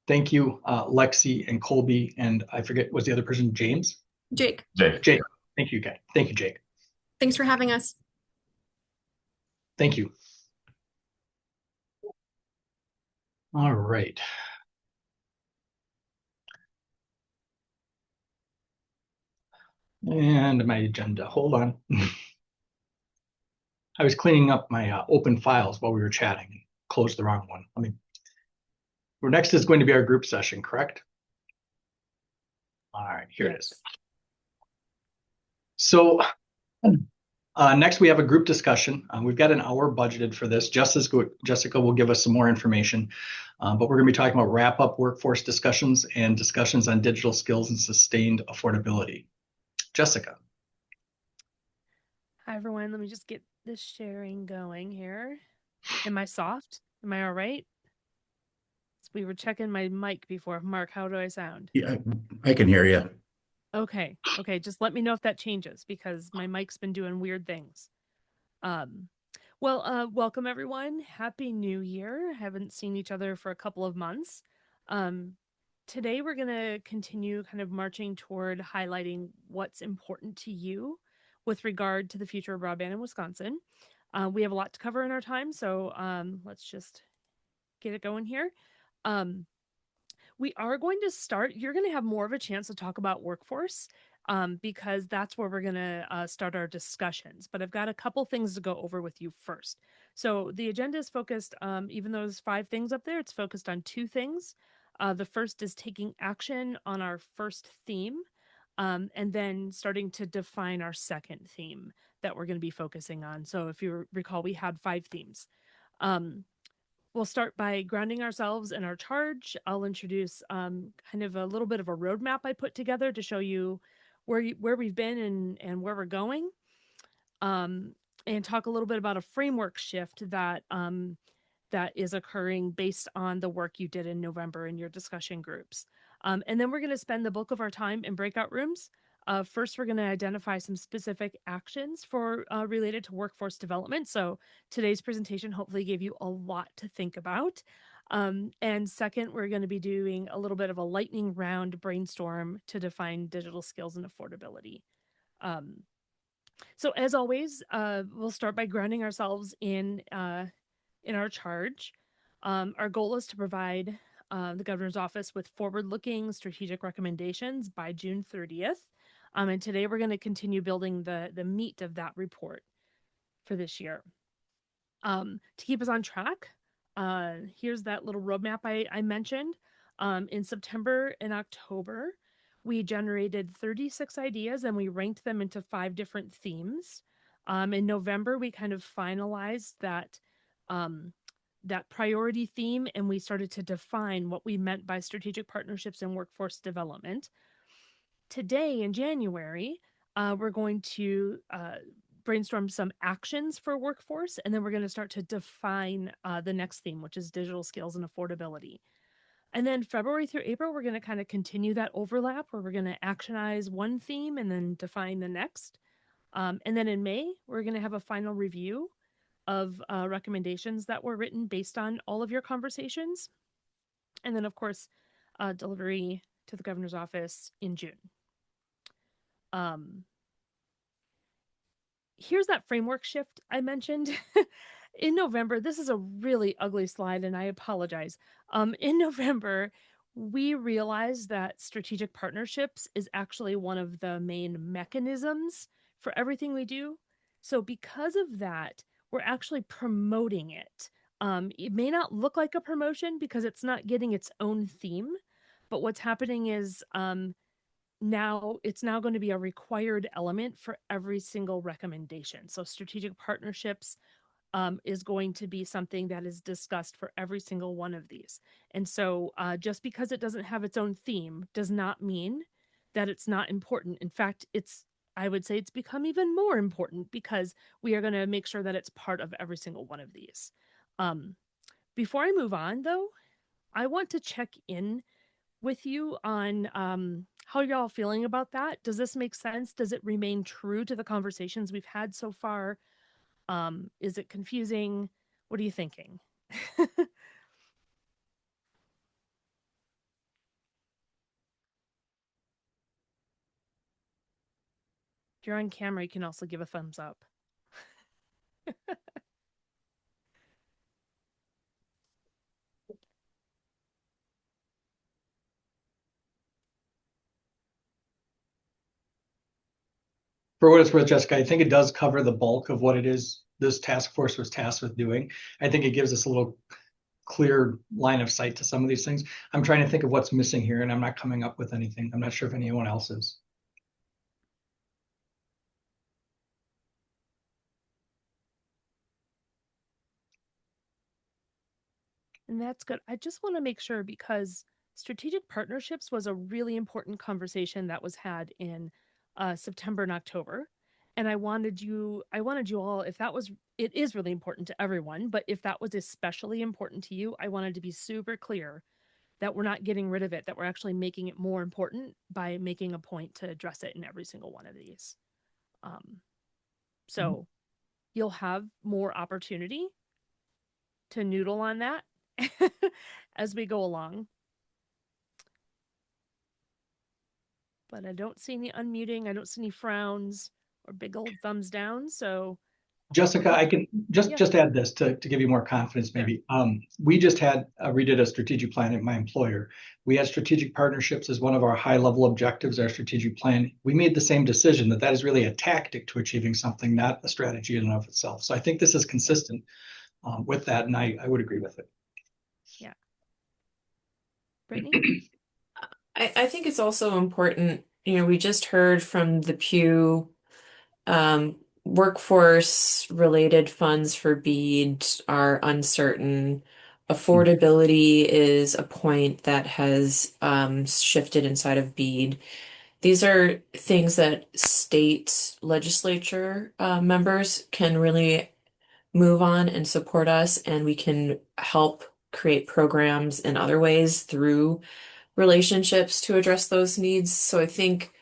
Thank you, Lexi and Colby, and I forget, was the other person James? Jake. Jake. Thank you, guys. Thank you, Jake. Thanks for having us. Thank you. All right. And my agenda, hold on. I was cleaning up my open files while we were chatting and closed the wrong one. Next is going to be our group session, correct? All right, here it is. So next we have a group discussion. We've got an hour budgeted for this. Jessica will give us some more information, but we're going to be talking about wrap-up workforce discussions and discussions on digital skills and sustained affordability. Jessica. Hi, everyone. Let me just get this sharing going here. Am I soft? Am I all right? We were checking my mic before. Mark, how do I sound? Yeah, I can hear you. Okay. Just let me know if that changes because my mic's been doing weird things. Welcome everyone. Happy New Year. Haven't seen each other for a couple of months. Today we're going to continue kind of marching toward highlighting what's important to you with regard to the future of broadband in Wisconsin. We have a lot to cover in our time, so let's just get it going here. We are going to start, you're going to have more of a chance to talk about workforce because that's where we're going to start our discussions. But I've got a couple things to go over with you first. So the agenda is focused, even though there's 5 things up there, it's focused on 2 things. The first is taking action on our first theme, and then starting to define our second theme that we're going to be focusing on. So if you recall, we had 5 themes. We'll start by grounding ourselves in our charge. I'll introduce kind of a little bit of a roadmap I put together to show you where we've been and where we're going, and talk a little bit about a framework shift that is occurring based on the work you did in November in your discussion groups. And then we're going to spend the bulk of our time in breakout rooms. First, we're going to identify some specific actions for related to workforce development. So today's presentation hopefully gave you a lot to think about. And second, we're going to be doing a little bit of a lightning round brainstorm to define digital skills and affordability. So as always, we'll start by grounding ourselves in in our charge. Our goal is to provide the governor's office with forward-looking strategic recommendations by June 30th. And today we're going to continue building the meat of that report for this year. To keep us on track, here's that little roadmap I mentioned. In September and October, we generated 36 ideas and we ranked them into 5 different themes. In November, we kind of finalized that priority theme, and we started to define what we meant by strategic partnerships and workforce development. Today, in January, we're going to brainstorm some actions for workforce, and then we're going to start to define the next theme, which is digital skills and affordability. And then February through April, we're going to kind of continue that overlap where we're going to actionize one theme and then define the next. And then in May, we're going to have a final review of recommendations that were written based on all of your conversations. And then, of course, delivery to the governor's office in June. Here's that framework shift I mentioned. In November, this is a really ugly slide, and I apologize. In November, we realized that strategic partnerships is actually one of the main mechanisms for everything we do. So because of that, we're actually promoting it. It may not look like a promotion because it's not getting its own theme, but what's happening is now it's now going to be a required element for every single recommendation. So strategic partnerships is going to be something that is discussed for every single one of these. And so just because it doesn't have its own theme does not mean that it's not important. In fact, I would say it's become even more important because we are going to make sure that it's part of every single one of these. Before I move on, though, I want to check in with you on how y'all feeling about that. Does this make sense? Does it remain true to the conversations we've had so far? Is it confusing? What are you thinking? If you're on camera, you can also give a thumbs up. For what it's worth, Jessica, I think it does cover the bulk of what it is this task force was tasked with doing. I think it gives us a little clear line of sight to some of these things. I'm trying to think of what's missing here, and I'm not coming up with anything. I'm not sure if anyone else is. And that's good. I just want to make sure because strategic partnerships was a really important conversation that was had in September and October. And I wanted you all, if that was, it is really important to everyone, but if that was especially important to you, I wanted to be super clear that we're not getting rid of it, that we're actually making it more important by making a point to address it in every single one of these. So you'll have more opportunity to noodle on that as we go along. But I don't see any unmuting. I don't see any frowns or big old thumbs down. So Jessica, I can just add this to give you more confidence, maybe. We just redid a strategic plan at my employer. We had strategic partnerships as one of our high level objectives, our strategic plan. We made the same decision that is really a tactic to achieving something, not a strategy in and of itself. So I think this is consistent with that, and I would agree with it. Yeah. Brittany? I think it's also important, we just heard from the Pew workforce related funds for BEAD are uncertain. Affordability is a point that has shifted inside of BEAD. These are things that state legislature members can really move on and support us, and we can help create programs in other ways through relationships to address those needs. So I think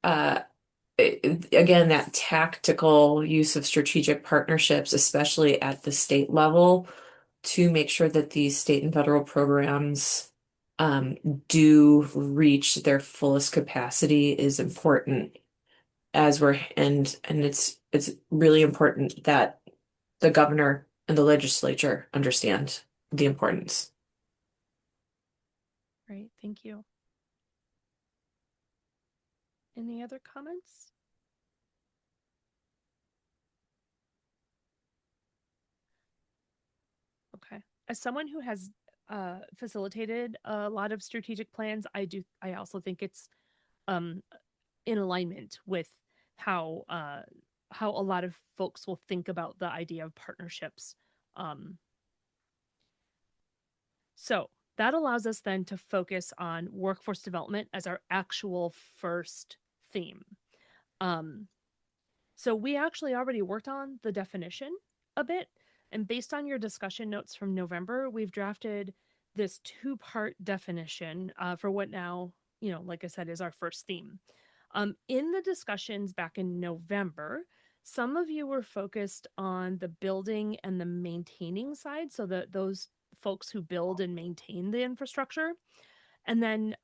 again, that tactical use of strategic partnerships, especially at the state level, to make sure that these state and federal programs do reach their fullest capacity is important and it's really important that the governor and the legislature understand the importance. Great, thank you. Any other comments? Okay. As someone who has facilitated a lot of strategic plans, I also think it's in alignment with how a lot of folks will think about the idea of partnerships. So that allows us then to focus on workforce development as our actual first theme. So we actually already worked on the definition a bit, and based on your discussion notes from November, we've drafted this two-part definition for what now, like I said, is our first theme. In the discussions back in November, some of you were focused on the building and the maintaining side, so that those folks who build and maintain the infrastructure. And then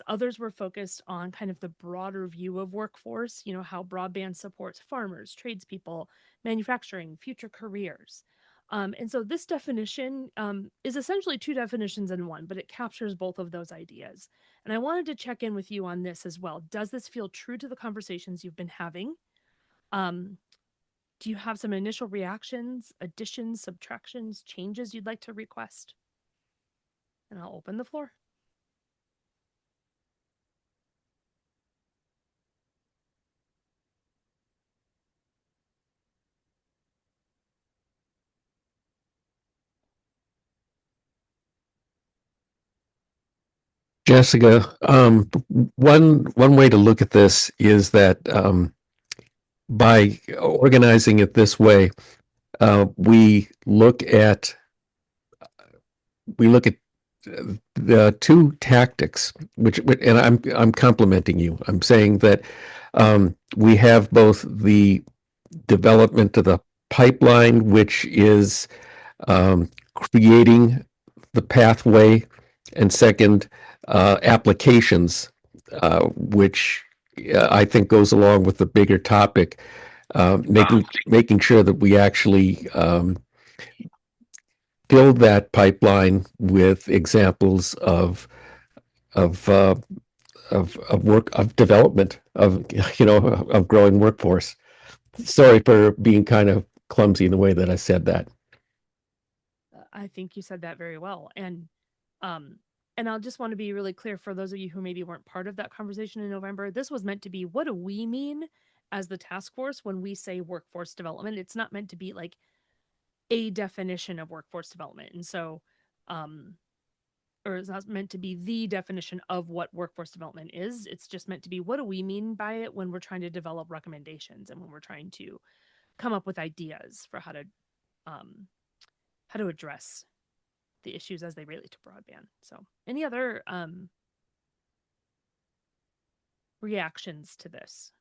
others were focused on kind of the broader view of workforce, how broadband supports farmers, tradespeople, manufacturing, future careers. And so this definition is essentially two definitions in one, but it captures both of those ideas. And I wanted to check in with you on this as well. Does this feel true to the conversations you've been having? Do you have some initial reactions, additions, subtractions, changes you'd like to request? And I'll open the floor. Jessica, one way to look at this is that by organizing it this way, we look at the two tactics, and I'm complimenting you. I'm saying that we have both the development of the pipeline, which is creating the pathway, and second, applications, which I think goes along with the bigger topic, making sure that we actually build that pipeline with examples of development of growing workforce. Sorry for being kind of clumsy in the way that I said that. I think you said that very well. And I'll just want to be really clear for those of you who maybe weren't part of that conversation in November. This was meant to be, what do we mean as the task force when we say workforce development? It's not meant to be like a definition of workforce development. And so, or it's not meant to be the definition of what workforce development is. It's just meant to be, what do we mean by it when we're trying to develop recommendations and when we're trying to come up with ideas for how to address the issues as they relate to broadband. So any other reactions to this?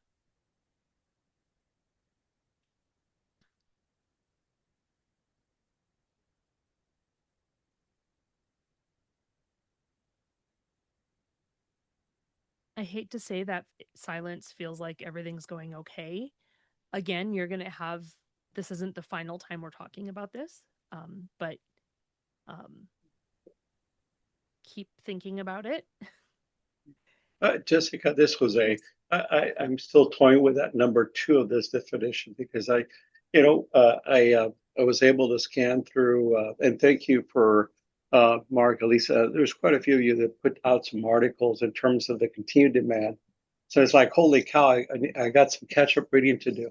I hate to say that silence feels like everything's going okay. Again, you're going to have, this isn't the final time we're talking about this, but keep thinking about it. Jessica, this was I'm still toying with that number 2 of this definition because I was able to scan through, and thank you for Mark, Elisa. There's quite a few of you that put out some articles in terms of the continued demand. So it's like, holy cow, I got some catch up reading to do.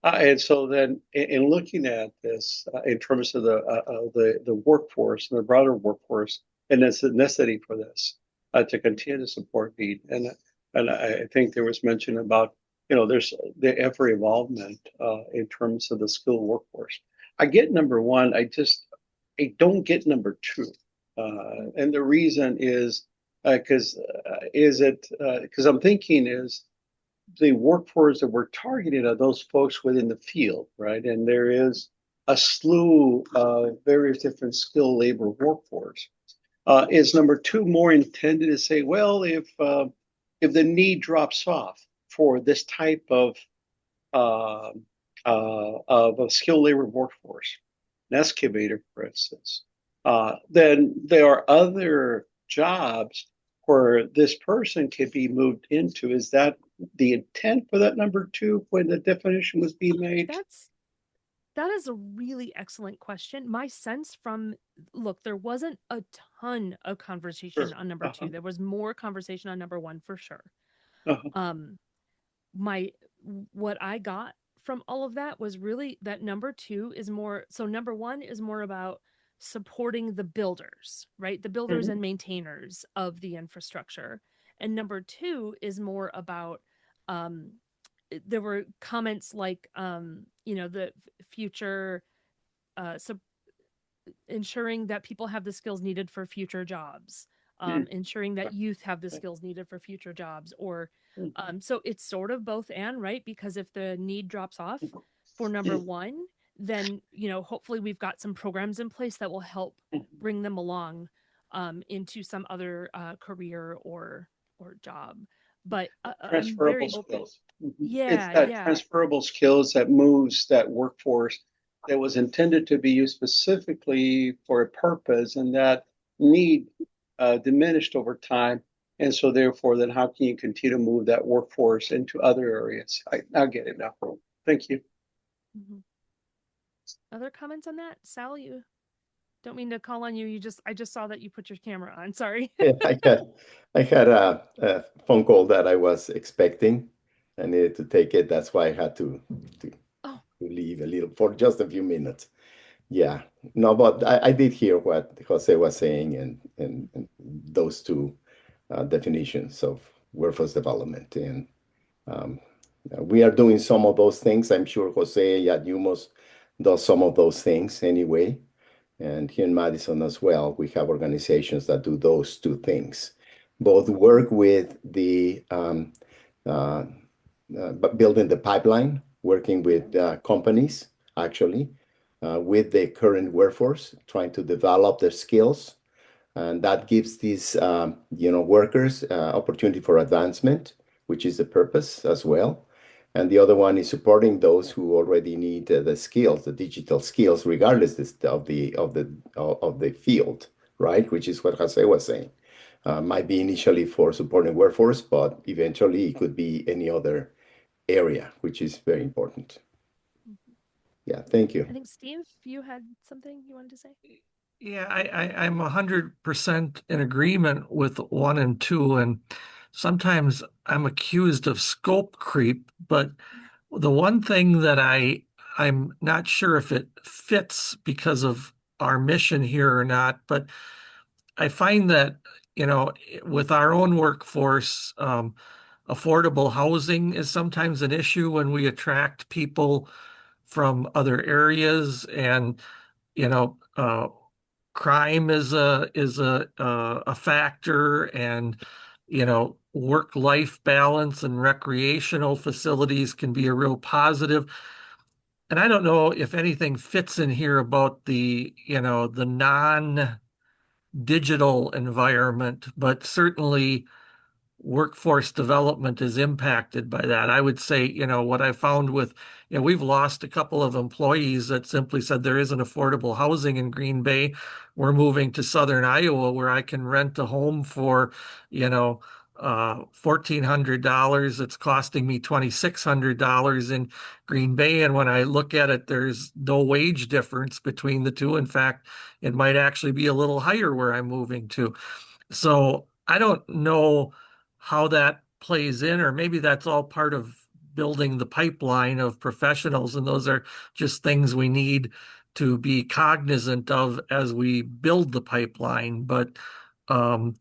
And so then in looking at this in terms of the workforce and the broader workforce and its necessity for this to continue to support BEAD. And I think there was mention about, there's the ever involvement in terms of the skilled workforce. I get number 1. I don't get number 2. And the reason is because I'm thinking is the workforce that we're targeting are those folks within the field, right? And there is a slew of various different skilled labor workforce. Is number 2 more intended to say, well, if the need drops off for this type of a skilled labor workforce, an excavator, for instance, then there are other jobs where this person could be moved into. Is that the intent for that number two when the definition was being made? That is a really excellent question. My sense from look, there wasn't a ton of conversation Sure. on number two. There was more conversation on number one for sure. Uh-huh. My what I got from all of that was really that number two is more so number one is more about supporting the builders, right? The builders Mhm. and maintainers of the infrastructure. And number two is more about there were comments like the future so ensuring that people have the skills needed for future jobs, Mm. ensuring that Okay. youth have the Okay. skills needed for future jobs, or Mm. so it's sort of both and, right? Because if the need drops off for number Mm. one, then hopefully we've got some programs in place that will help Mm. bring them along into some other career or job. But I'm Transferable very open. skills. Mhm. It's Yeah, that yeah. transferable skills that moves that workforce that was intended to be used specifically for a purpose, and that need diminished over time. And so, therefore, then how can you continue to move that workforce into other areas? I get it now. Thank you. Mhm. Other comments on that? Sal, you don't mean to call on you. I just saw that you put your camera on. Sorry. Yeah, I had a phone call that I was expecting. I needed to take it. That's why I had to Oh, leave a little for just a few minutes. Yeah, no, but I did hear what Jose was saying and those two definitions of workforce development. And um, we are doing some of those things. I'm sure Jose at UMOS does some of those things anyway. And here in Madison as well, we have organizations that do those two things. Both work with the uh, building the pipeline, working with companies actually, with the current workforce, trying to develop their skills, and that gives these workers opportunity for advancement, which is the purpose as well. And the other one is supporting those who already need the skills, the digital skills, regardless of the field, right? Which is what Jose was saying. Might be initially for supporting workforce, but eventually it could be any other area, which is very important. Yeah, thank you. I think Steve, you had something you wanted to say? Yeah, I'm 100% in agreement with one and two, and sometimes I'm accused of scope creep, but the one thing that I'm not sure if it fits because of our mission here or not, but I find that, with our own workforce, affordable housing is sometimes an issue when we attract people from other areas, and you know, crime is a factor, and work-life balance and recreational facilities can be a real positive. And I don't know if anything fits in here about the non-digital environment, but certainly workforce development is impacted by that. I would say, what I found with, we've lost a couple of employees that simply said there isn't affordable housing in Green Bay. We're moving to Southern Iowa where I can rent a home for, $1,400. It's costing me $2,600 in Green Bay. And when I look at it, there's no wage difference between the two. In fact, it might actually be a little higher where I'm moving to. So I don't know how that plays in, or maybe that's all part of building the pipeline of professionals, and those are just things we need to be cognizant of as we build the pipeline. But um,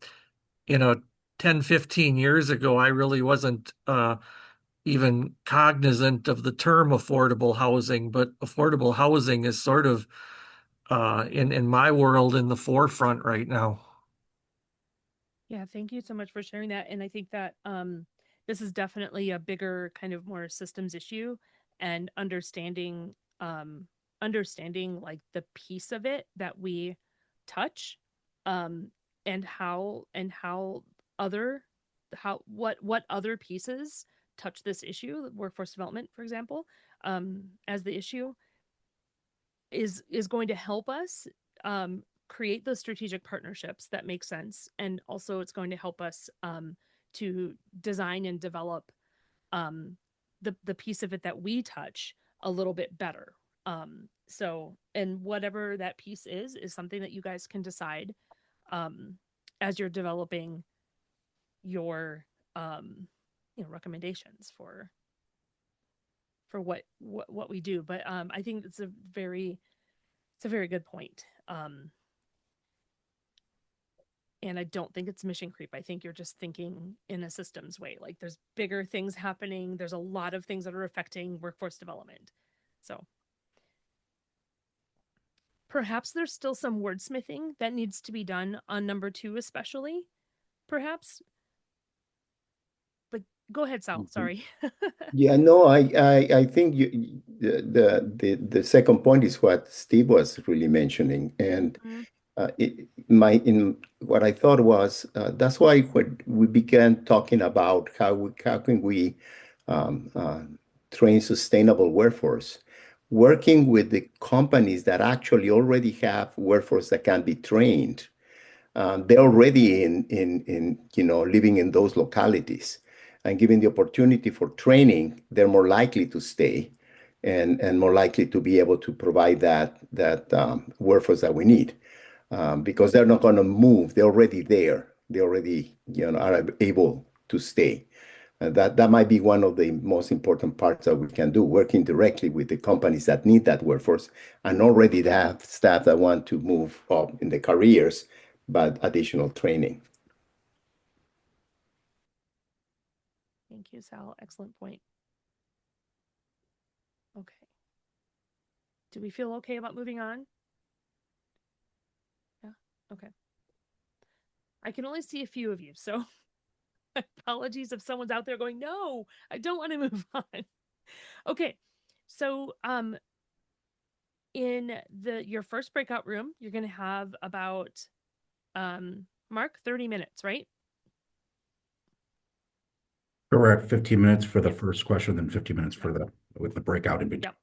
you know, 10, 15 years ago, I really wasn't even cognizant of the term affordable housing, but affordable housing is sort of in my world in the forefront right now. Yeah, thank you so much for sharing that. And I think that this is definitely a bigger kind of more systems issue, and understanding like the piece of it that we touch, um and how other how what other pieces touch this issue, workforce development, for example, as the issue. is going to help us create those strategic partnerships that make sense, and also it's going to help us to design and develop the piece of it that we touch a little bit better. So, and whatever that piece is something that you guys can decide as you're developing your recommendations for what we do. But I think it's a very good point. And I don't think it's mission creep. I think you're just thinking in a systems way. Like there's bigger things happening. There's a lot of things that are affecting workforce development. So perhaps there's still some wordsmithing that needs to be done on number 2, especially. Perhaps. But go ahead, Sal. Sorry. Yeah, no, I think the second point is what Steve was really mentioning, and Mhm. in what I thought was that's why when we began talking about how can we train sustainable workforce, working with the companies that actually already have workforce that can be trained. They're already in living in those localities, and given the opportunity for training, they're more likely to stay and more likely to be able to provide that workforce that we need, because they're not going to move. They're already there. They already are able to stay. That might be one of the most important parts that we can do, working directly with the companies that need that workforce and already have staff that want to move up in the careers, but additional training. Thank you, Sal. Excellent point. Okay. Do we feel okay about moving on? Yeah. Okay. I can only see a few of you, so apologies if someone's out there going, no, I don't want to move on. Okay. So in your first breakout room, you're going to have about Mark, 30 minutes, right? Correct. 15 minutes for the first question, then 15 minutes with the breakout in between. Yep.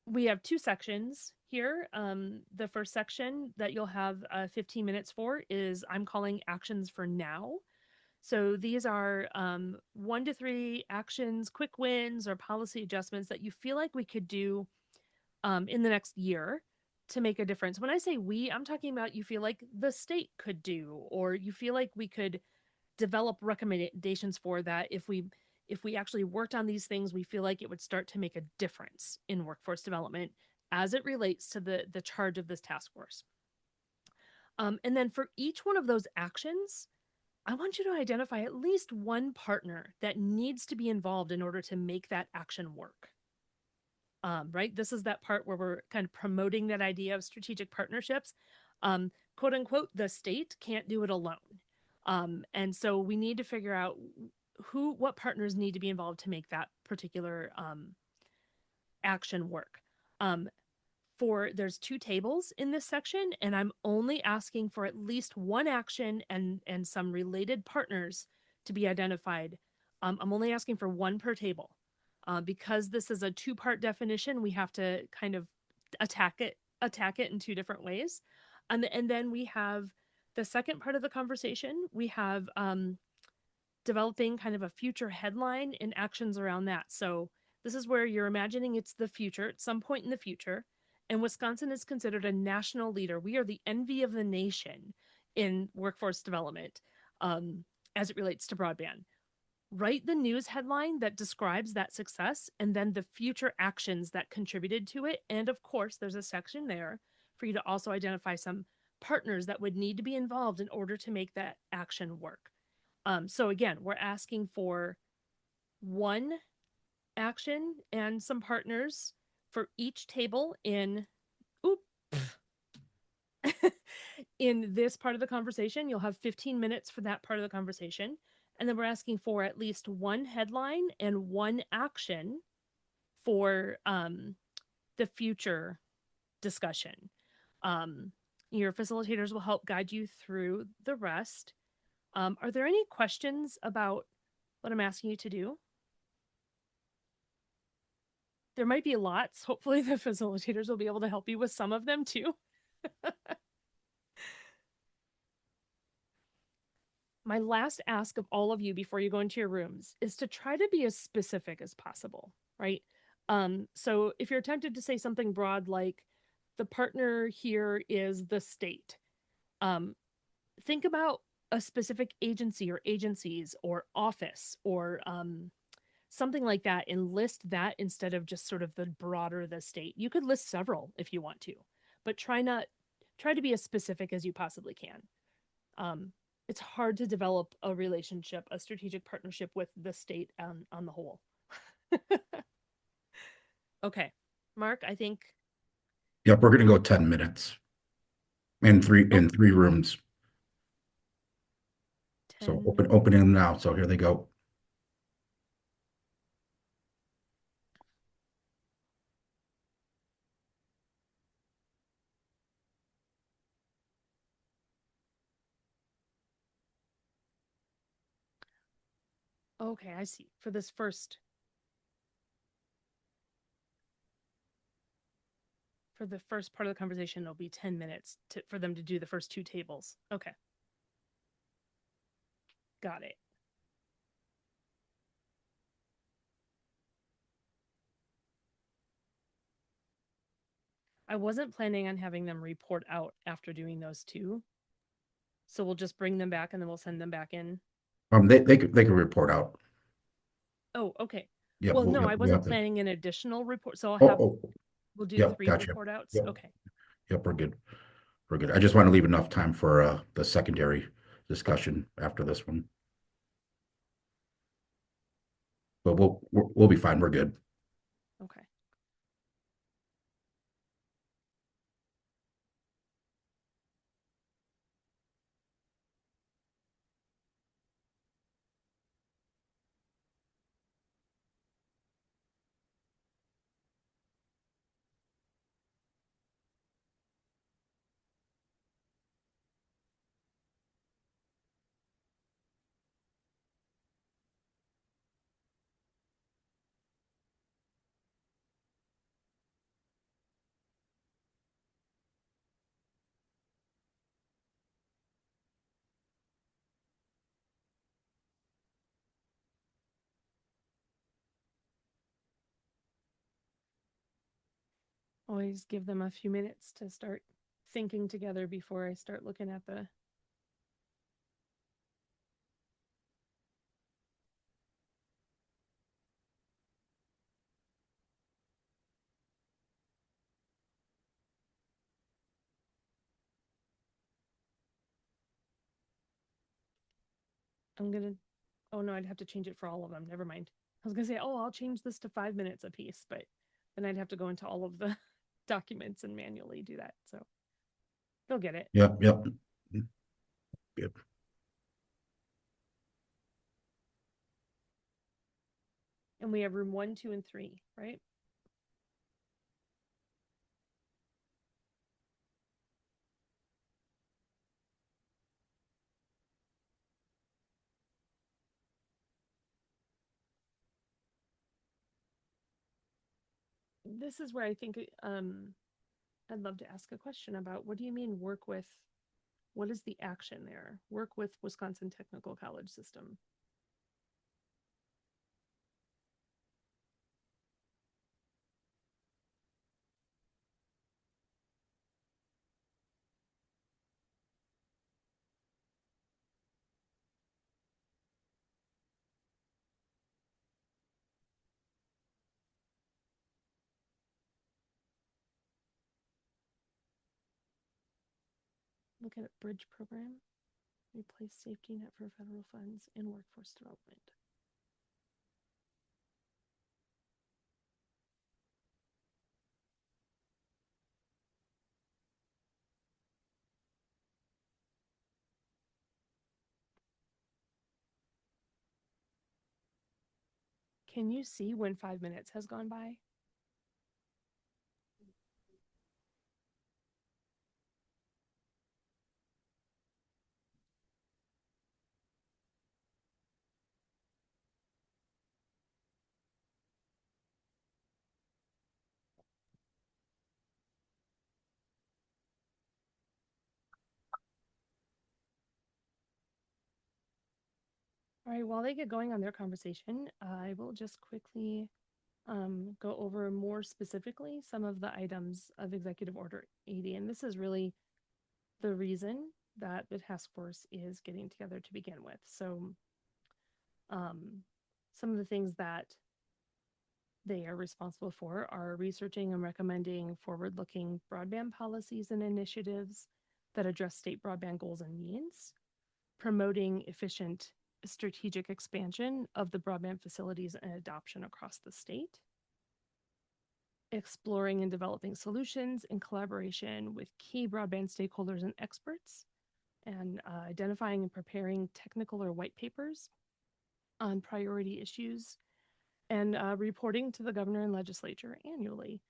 We have 2 sections here. The first section that you'll have 15 minutes for is I'm calling actions for now. So these are 1 to 3 actions, quick wins, or policy adjustments that you feel like we could do in the next year to make a difference. When I say we, I'm talking about you feel like the state could do, or you feel like we could develop recommendations for that. If we actually worked on these things, we feel like it would start to make a difference in workforce development as it relates to the charge of this task force. And then for each one of those actions, I want you to identify at least one partner that needs to be involved in order to make that action work. Right? This is that part where we're kind of promoting that idea of strategic partnerships. Quote unquote, the state can't do it alone. And so we need to figure out what partners need to be involved to make that particular action work. There's 2 tables in this section, and I'm only asking for at least one action and some related partners to be identified. I'm only asking for 1 per table. Because this is a 2-part definition, we have to kind of attack it in 2 different ways. And then we have the second part of the conversation. We have developing kind of a future headline and actions around that. So this is where you're imagining it's the future at some point in the future. And Wisconsin is considered a national leader. We are the envy of the nation in workforce development as it relates to broadband. Write the news headline that describes that success and then the future actions that contributed to it. And of course, there's a section there for you to also identify some partners that would need to be involved in order to make that action work. So again, we're asking for 1 action and some partners for each table in in this part of the conversation. You'll have 15 minutes for that part of the conversation. And then we're asking for at least 1 headline and 1 action for the future discussion. Your facilitators will help guide you through the rest. Are there any questions about what I'm asking you to do? There might be lots. Hopefully the facilitators will be able to help you with some of them too. My last ask of all of you before you go into your rooms is to try to be as specific as possible, right? So if you're tempted to say something broad like the partner here is the state, think about a specific agency or agencies or office or something like that and list that instead of just sort of the broader the state. You could list several if you want to, but try to be as specific as you possibly can. It's hard to develop a relationship, a strategic partnership with the state on the whole. Okay, Mark, I think. Yep, we're gonna go 10 minutes in three rooms. So open them now. So here they go. Okay, I see. For this first. For the first part of the conversation, it'll be 10 minutes for them to do the first two tables. Okay. Got it. I wasn't planning on having them report out after doing those two. So we'll just bring them back and then we'll send them back in. They could report out. Oh, okay. Yeah. Well, no, I wasn't planning an additional report. So I'll have we'll do Yep, 3 gotcha. report outs. Yep. Okay. Yep, we're good. We're good. I just want to leave enough time for the secondary discussion after this one. But we'll be fine. We're good. Okay. Always give them a few minutes to start thinking together before I start looking at the oh no, I'd have to change it for all of them. Never mind. I was gonna say, oh, I'll change this to 5 minutes a piece, but then I'd have to go into all of the documents and manually do that. So they'll get it. Yep. Good. And we have room 1, 2, and 3, right? This is where I think I'd love to ask a question about what do you mean work with, what is the action there? Work with Wisconsin Technical College System. Look at it, bridge program, replace safety net for federal funds in workforce development. Can you see when 5 minutes has gone by? All right, while they get going on their conversation, I will just quickly go over more specifically some of the items of Executive Order 80. And this is really the reason that the task force is getting together to begin with. So some of the things that they are responsible for are researching and recommending forward-looking broadband policies and initiatives that address state broadband goals and needs, promoting efficient strategic expansion of the broadband facilities and adoption across the state, exploring and developing solutions in collaboration with key broadband stakeholders and experts, and identifying and preparing technical or white papers on priority issues, and reporting to the governor and legislature annually.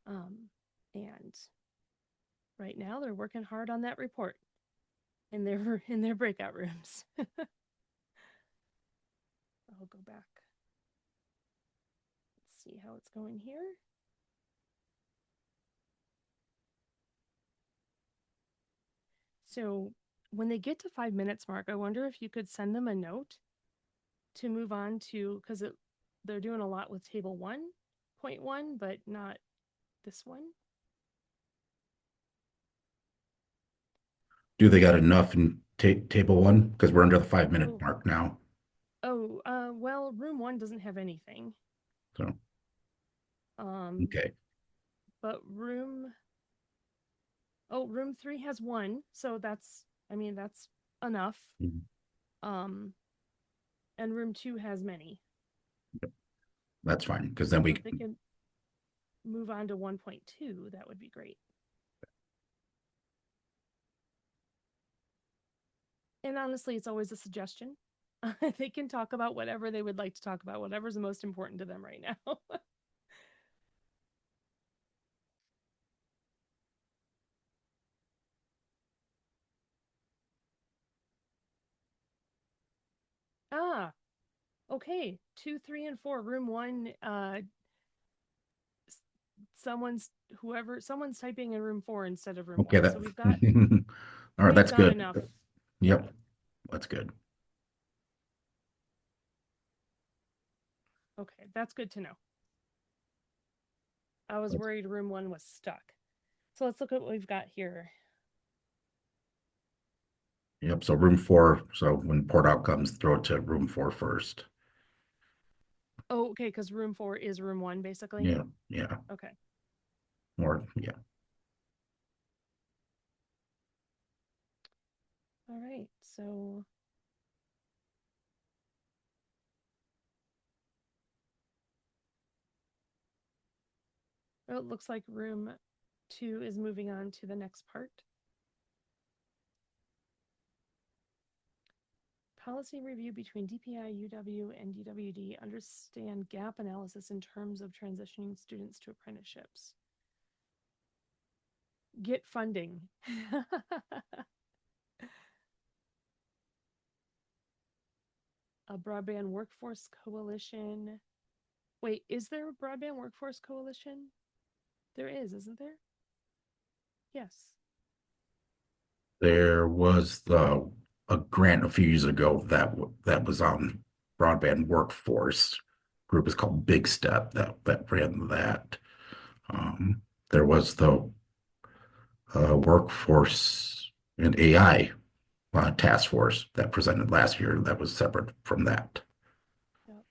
And right now they're working hard on that report in their breakout rooms. I'll go back. Let's see how it's going here. So when they get to 5 minutes mark, I wonder if you could send them a note to move on to, because they're doing a lot with table 1.1, but not this one. Do they got enough in table 1? Because we're under the 5-minute mark now. Oh, well, room 1 doesn't have anything. So, okay. But room 3 has 1, so that's enough. Mm-hmm. And room 2 has many. That's fine, because then we if they can move on to 1.2, that would be great. And honestly, it's always a suggestion. They can talk about whatever they would like to talk about, whatever's the most important to them right now. Okay. 2, 3, and 4, room 1. Someone's typing in room 4 instead of room 1. So we've got all right, that's good. Enough. Yep, that's good. Okay, that's good to know. I was worried room 1 was stuck. So let's look at what we've got here. Yep, so room 4, so when port out comes, throw it to room 4 first. Oh, okay, because room 4 is room 1, basically? Yeah. Okay. Or, yeah. All right, so it looks like room 2 is moving on to the next part. Policy review between DPI, UW, and DWD. Understand gap analysis in terms of transitioning students to apprenticeships. Get funding. A broadband workforce coalition. Wait, is there a broadband workforce coalition? There is, isn't there? Yes. There was a grant a few years ago that was on broadband workforce. Group is called Big Step that ran that. There was the workforce and AI task force that presented last year that was separate from that. Yep.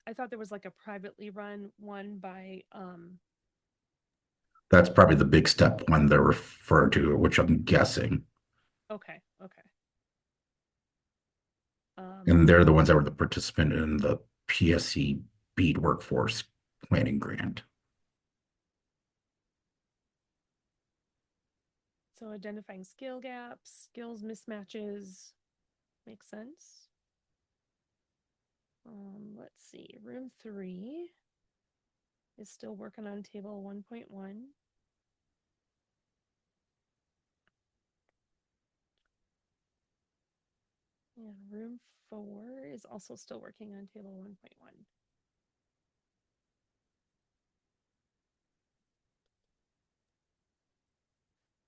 I thought there was like a privately run one by That's probably the Big Step one they're referring to, which I'm guessing. Okay. And they're the ones that were the participant in the PSC BEAD workforce planning grant. So identifying skill gaps, skills mismatches, makes sense. Let's see, room 3 is still working on table 1.1. And room 4 is also still working on table 1.1.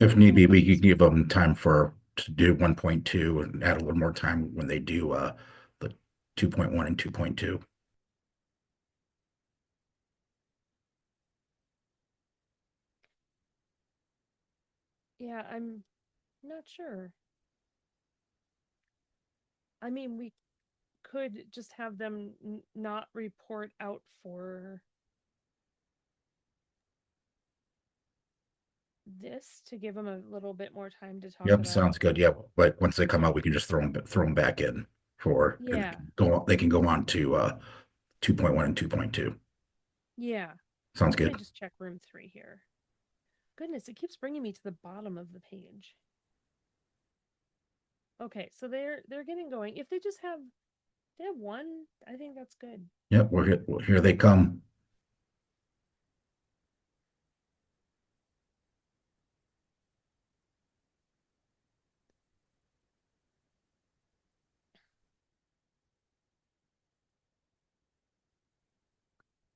If need be, we could give them time for to do 1.2 and add a little more time when they do the 2.1 and 2.2. Yeah, I'm not sure. I mean, we could just have them not report out for this to give them a little bit more time to talk Yep, about. sounds good. Yep, but once they come out, we can just throw them back in for and Yeah. they can go on to 2.1 and 2.2. Yeah. Sounds Let me good. just check room 3 here. Goodness, it keeps bringing me to the bottom of the page. Okay, so they're getting going. If they just have one, I think that's good. Yep, here they come.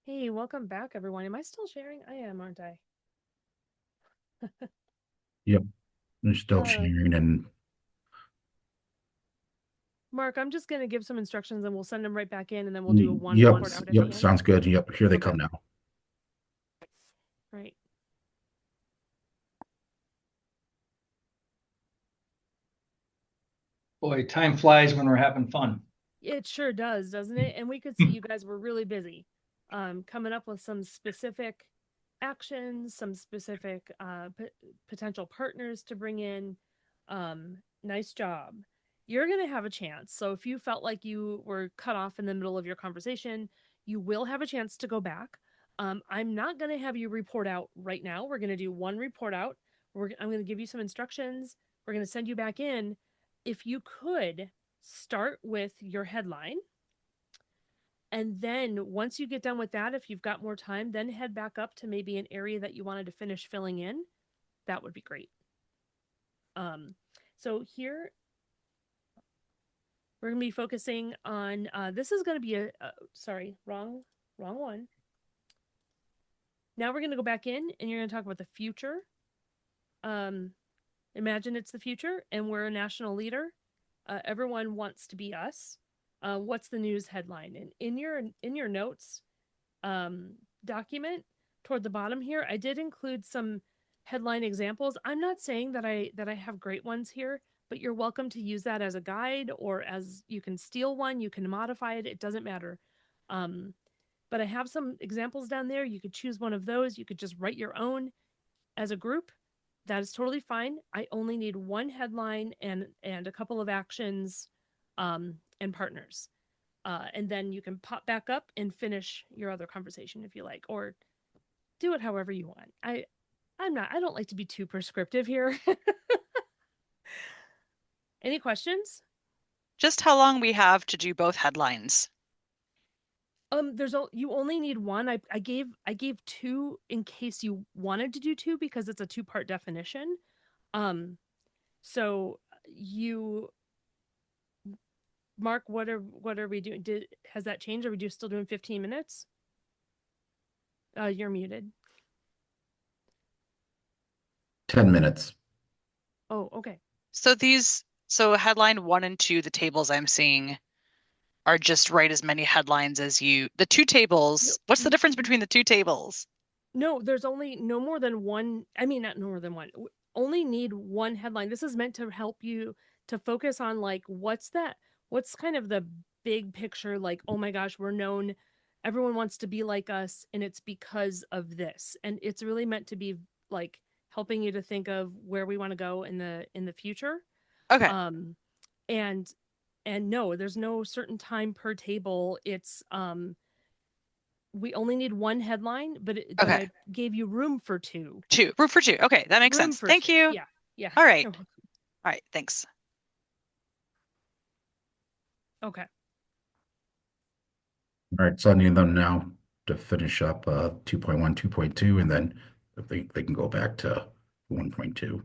Hey, welcome back, everyone. Am I still sharing? I am, aren't I? Yep, they're still sharing and Mark, I'm just going to give some instructions and we'll send them right back in and then we'll do a one yep, report out at the yep, end. sounds good. Yep, here they Okay. come now. Right. Boy, time flies when we're having fun. It sure does, doesn't it? And we could see you guys were really busy coming up with some specific actions, some specific potential partners to bring in. Nice job. You're going to have a chance. So if you felt like you were cut off in the middle of your conversation, you will have a chance to go back. I'm not going to have you report out right now. We're going to do one report out. I'm going to give you some instructions. We're going to send you back in. If you could start with your headline. And then once you get done with that, if you've got more time, then head back up to maybe an area that you wanted to finish filling in. That would be great. So here we're going to be focusing on, this is going to be sorry, wrong one. Now we're going to go back in and you're going to talk about the future. Imagine it's the future and we're a national leader. Everyone wants to be us. What's the news headline? And in your notes document toward the bottom here, I did include some headline examples. I'm not saying that I have great ones here, but you're welcome to use that as a guide or as you can steal one, you can modify it. It doesn't matter. But I have some examples down there. You could choose one of those. You could just write your own as a group. That is totally fine. I only need one headline and a couple of actions and partners. And then you can pop back up and finish your other conversation if you like, or do it however you want. I don't like to be too prescriptive here. Any questions? Just how long we have to do both headlines? You only need one. I gave two in case you wanted to do two because it's a two-part definition. So Mark, what are we doing? Has that changed? Are we still doing 15 minutes? You're muted. 10 minutes. Oh, okay. So headline 1 and 2, the tables I'm seeing are just write as many headlines as the two tables. What's the difference between the two tables? No, there's only no more than one. I mean, not no more than one. Only need one headline. This is meant to help you to focus on like what's kind of the big picture, like, oh my gosh, we're known, everyone wants to be like us, and it's because of this. And it's really meant to be like helping you to think of where we want to go in the future. Okay. And no, there's no certain time per table. It's we only need one headline, but I gave you room for two. Room for two. Okay, that makes sense. Thank you. Yeah, yeah. All right. All right, thanks. Okay. All right, so I need them now to finish up 2.1, 2.2, and then they can go back to 1.2.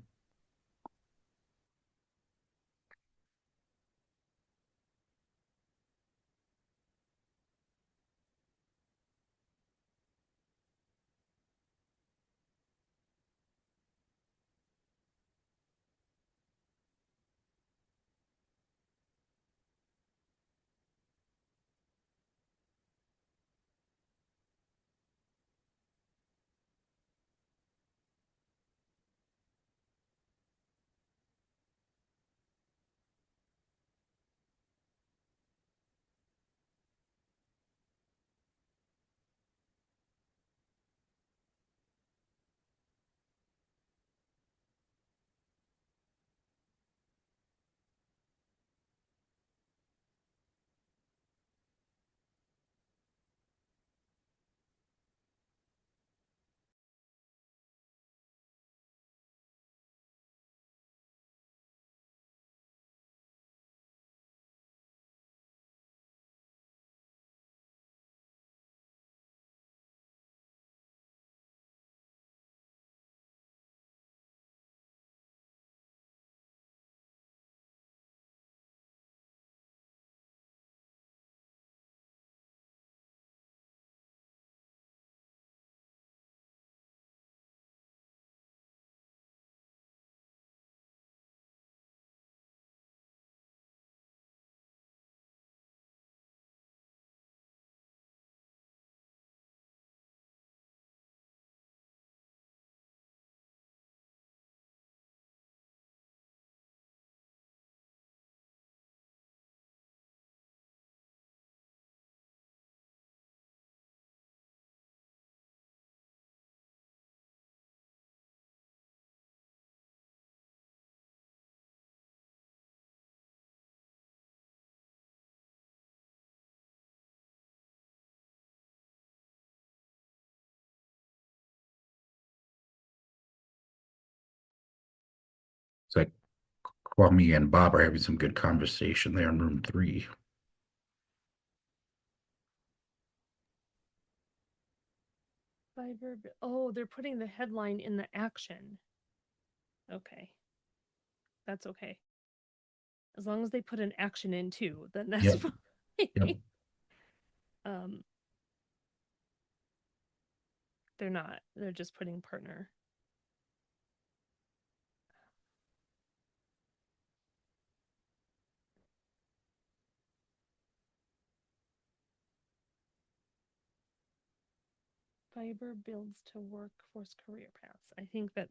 Kwame and Bob are having some good conversation there in room 3. Oh, they're putting the headline in the action. Okay. That's okay. As long as they put an action in too, then that's Yep. fine. Yep. They're not. They're just putting partner. Fiber builds to workforce career paths. I think that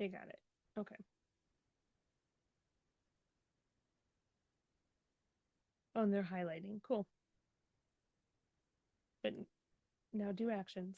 they got it. Okay. Oh, and they're highlighting. Cool. But now do actions.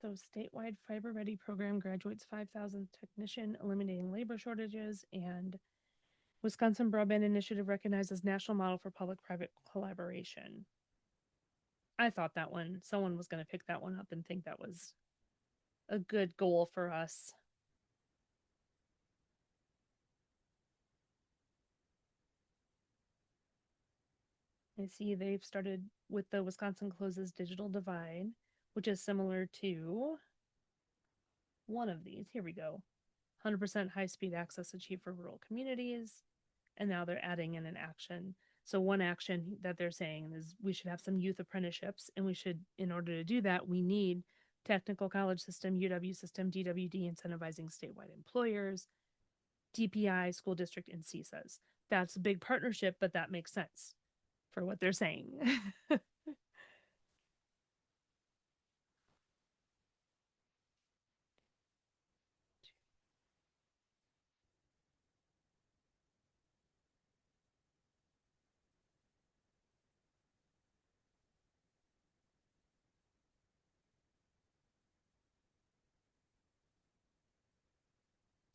So statewide fiber ready program graduates 5,000 technician, eliminating labor shortages, and Wisconsin Broadband Initiative recognized as national model for public-private collaboration. I thought that someone was going to pick that one up and think that was a good goal for us. I see they've started with the Wisconsin Closes Digital Divide, which is similar to one of these. Here we go. 100% high-speed access achieved for rural communities. And now they're adding in an action. So one action that they're saying is we should have some youth apprenticeships, and we should, in order to do that, we need technical college system, UW system, DWD incentivizing statewide employers, DPI, school district, and CSAs. That's a big partnership, but that makes sense for what they're saying.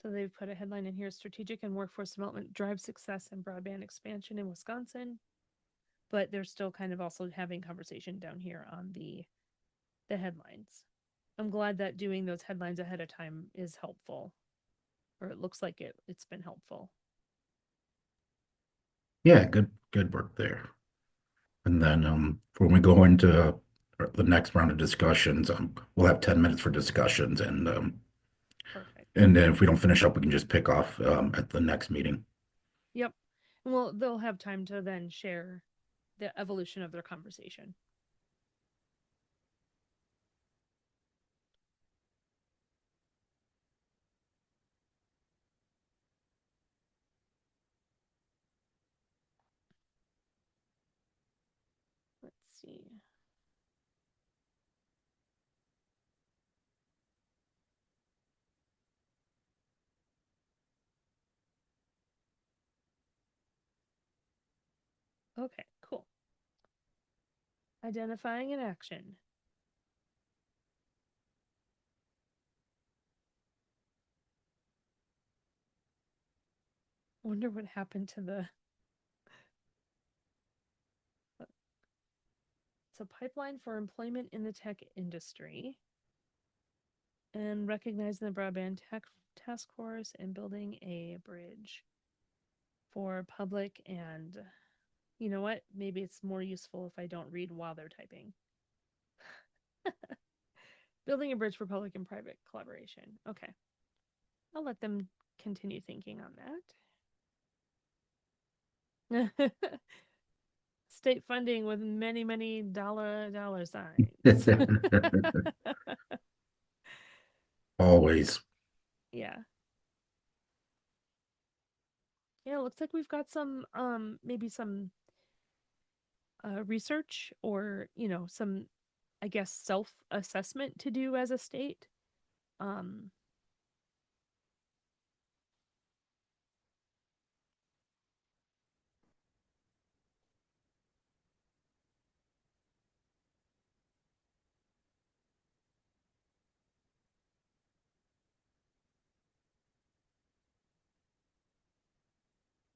So they've put a headline in here: strategic and workforce development drive success and broadband expansion in Wisconsin. But they're still kind of also having conversation down here on the headlines. I'm glad that doing those headlines ahead of time is helpful, or it looks like it's been helpful. Yeah, good work there. And then when we go into the next round of discussions, we'll have 10 minutes for discussions, and Perfect. and then if we don't finish up, we can just pick off at the next meeting. Yep. Well, they'll have time to then share the evolution of their conversation. Let's see. Okay, cool. Identifying an action. Wonder what happened to the. It's a pipeline for employment in the tech industry, and recognizing the broadband tech task force and building a bridge for public and, you know what? Maybe it's more useful if I don't read while they're typing. Building a bridge for public and private collaboration. Okay. I'll let them continue thinking on that. State funding with many, many dollar signs. Always. Yeah. Yeah, it looks like we've got some maybe some research or, some, I guess, self-assessment to do as a state. Um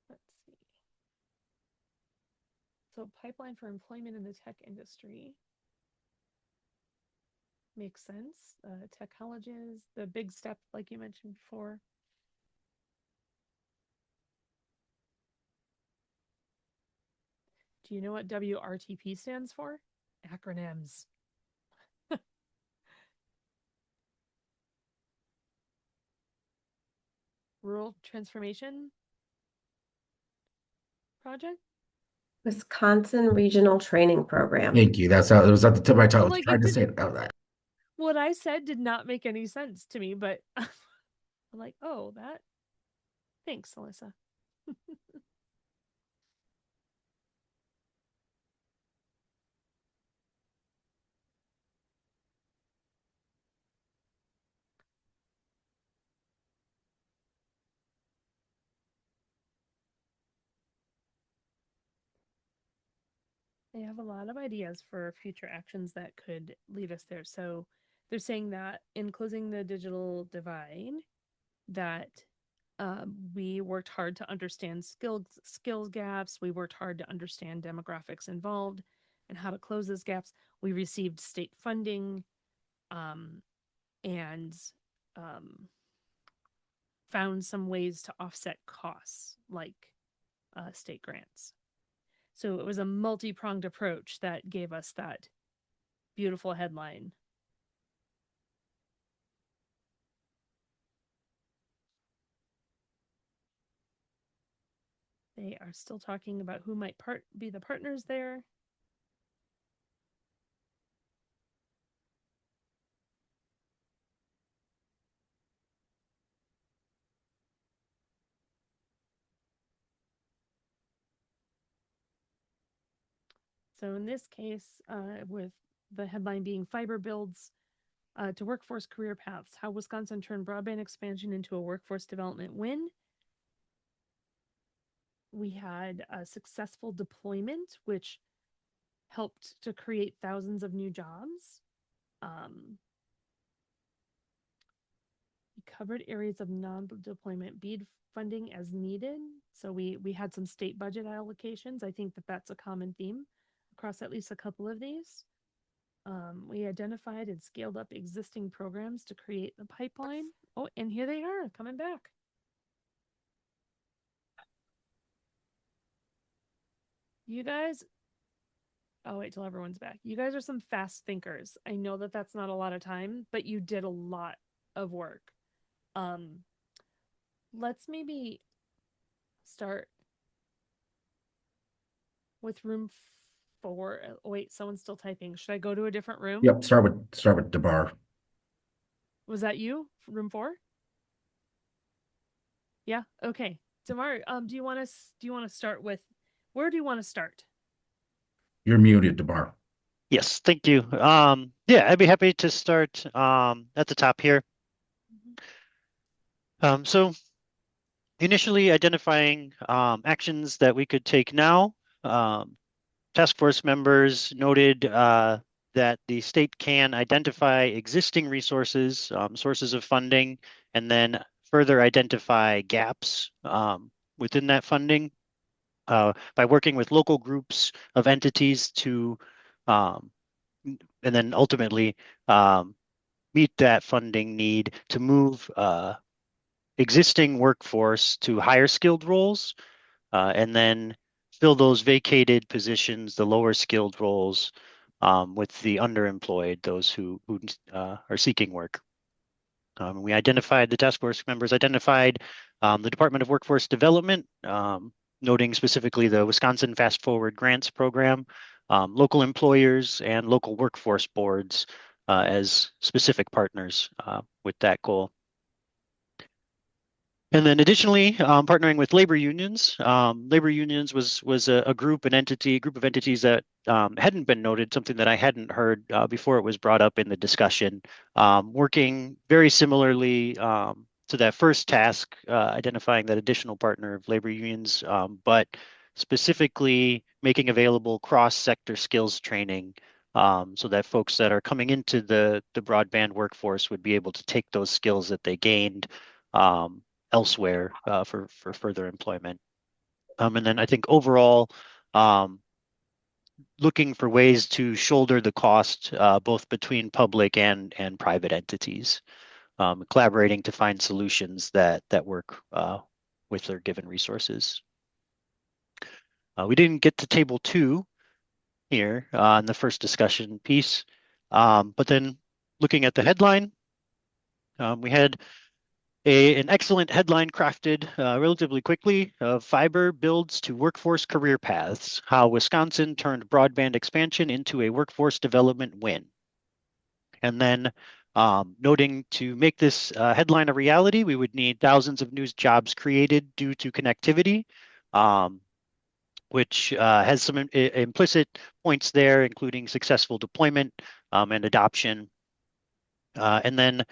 let's see. So pipeline for employment in the tech industry makes sense. Tech colleges, the big step, like you mentioned before. Do you know what WRTP stands for? Acronyms. Rural Transformation Project? Wisconsin Regional Training Program. Thank you. That's how it was at the tip of my tongue. I was Like, trying to say it out loud. what I said did not make any sense to me, but I'm like, oh, that. Thanks, Alyssa. They have a lot of ideas for future actions that could lead us there. So they're saying that in closing the digital divide, that we worked hard to understand skills gaps. We worked hard to understand demographics involved and how to close those gaps. We received state funding and found some ways to offset costs like state grants. So it was a multi-pronged approach that gave us that beautiful headline. They are still talking about who might be the partners there. So in this case, with the headline being fiber builds to workforce career paths, how Wisconsin turned broadband expansion into a workforce development win. We had a successful deployment, which helped to create thousands of new jobs. We covered areas of non-deployment BEAD funding as needed. So we had some state budget allocations. I think that that's a common theme across at least a couple of these. We identified and scaled up existing programs to create the pipeline. Oh, and here they are coming back. You guys, oh, wait till everyone's back. You guys are some fast thinkers. I know that that's not a lot of time, but you did a lot of work. Let's maybe start with room 4. Oh, wait, someone's still typing. Should I go to a different room? Yep. Start with DeBar. Was that you? Room 4? Yeah. Okay. Damar, do you want to start with, where do you want to start? You're muted, DeBar. Yes, thank you. Yeah, I'd be happy to start at the top here. So initially identifying actions that we could take now. Task force members noted that the state can identify existing resources, sources of funding, and then further identify gaps within that funding by working with local groups of entities to, and then ultimately meet that funding need to move existing workforce to higher skilled roles, and then fill those vacated positions, the lower skilled roles, with the underemployed, those who are seeking work. The task force members identified the Department of Workforce Development, noting specifically the Wisconsin Fast Forward Grants Program, local employers and local workforce boards as specific partners with that goal. And then additionally, partnering with labor unions. Labor unions was a group of entities that hadn't been noted, something that I hadn't heard before it was brought up in the discussion. Working very similarly to that first task, identifying that additional partner of labor unions, but specifically making available cross-sector skills training so that folks that are coming into the broadband workforce would be able to take those skills that they gained elsewhere for further employment. And then I think overall, looking for ways to shoulder the cost both between public and private entities, collaborating to find solutions that work with their given resources. We didn't get to table 2 here in the first discussion piece, but then looking at the headline, we had an excellent headline crafted relatively quickly of Fiber builds to workforce career paths, how Wisconsin turned broadband expansion into a workforce development win. And then noting to make this headline a reality, we would need thousands of new jobs created due to connectivity, which has some implicit points there, including successful deployment and adoption. And then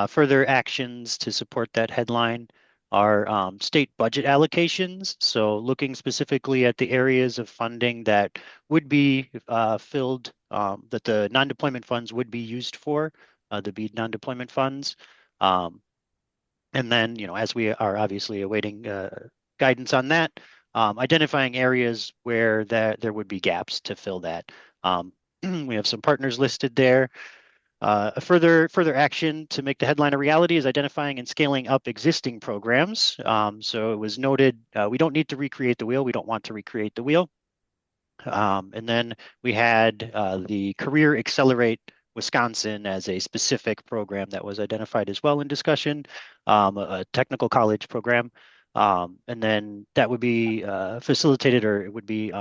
further actions to support that headline are state budget allocations. So looking specifically at the areas of funding that would be filled, that the non-deployment funds would be used for, the BEAD non-deployment funds. And then, as we are obviously awaiting guidance on that, identifying areas where there would be gaps to fill that. We have some partners listed there. A further action to make the headline a reality is identifying and scaling up existing programs. So it was noted we don't need to recreate the wheel. We don't want to recreate the wheel. And then we had the Career Accelerate Wisconsin as a specific program that was identified as well in discussion, a technical college program. And then that would be facilitated, or it would be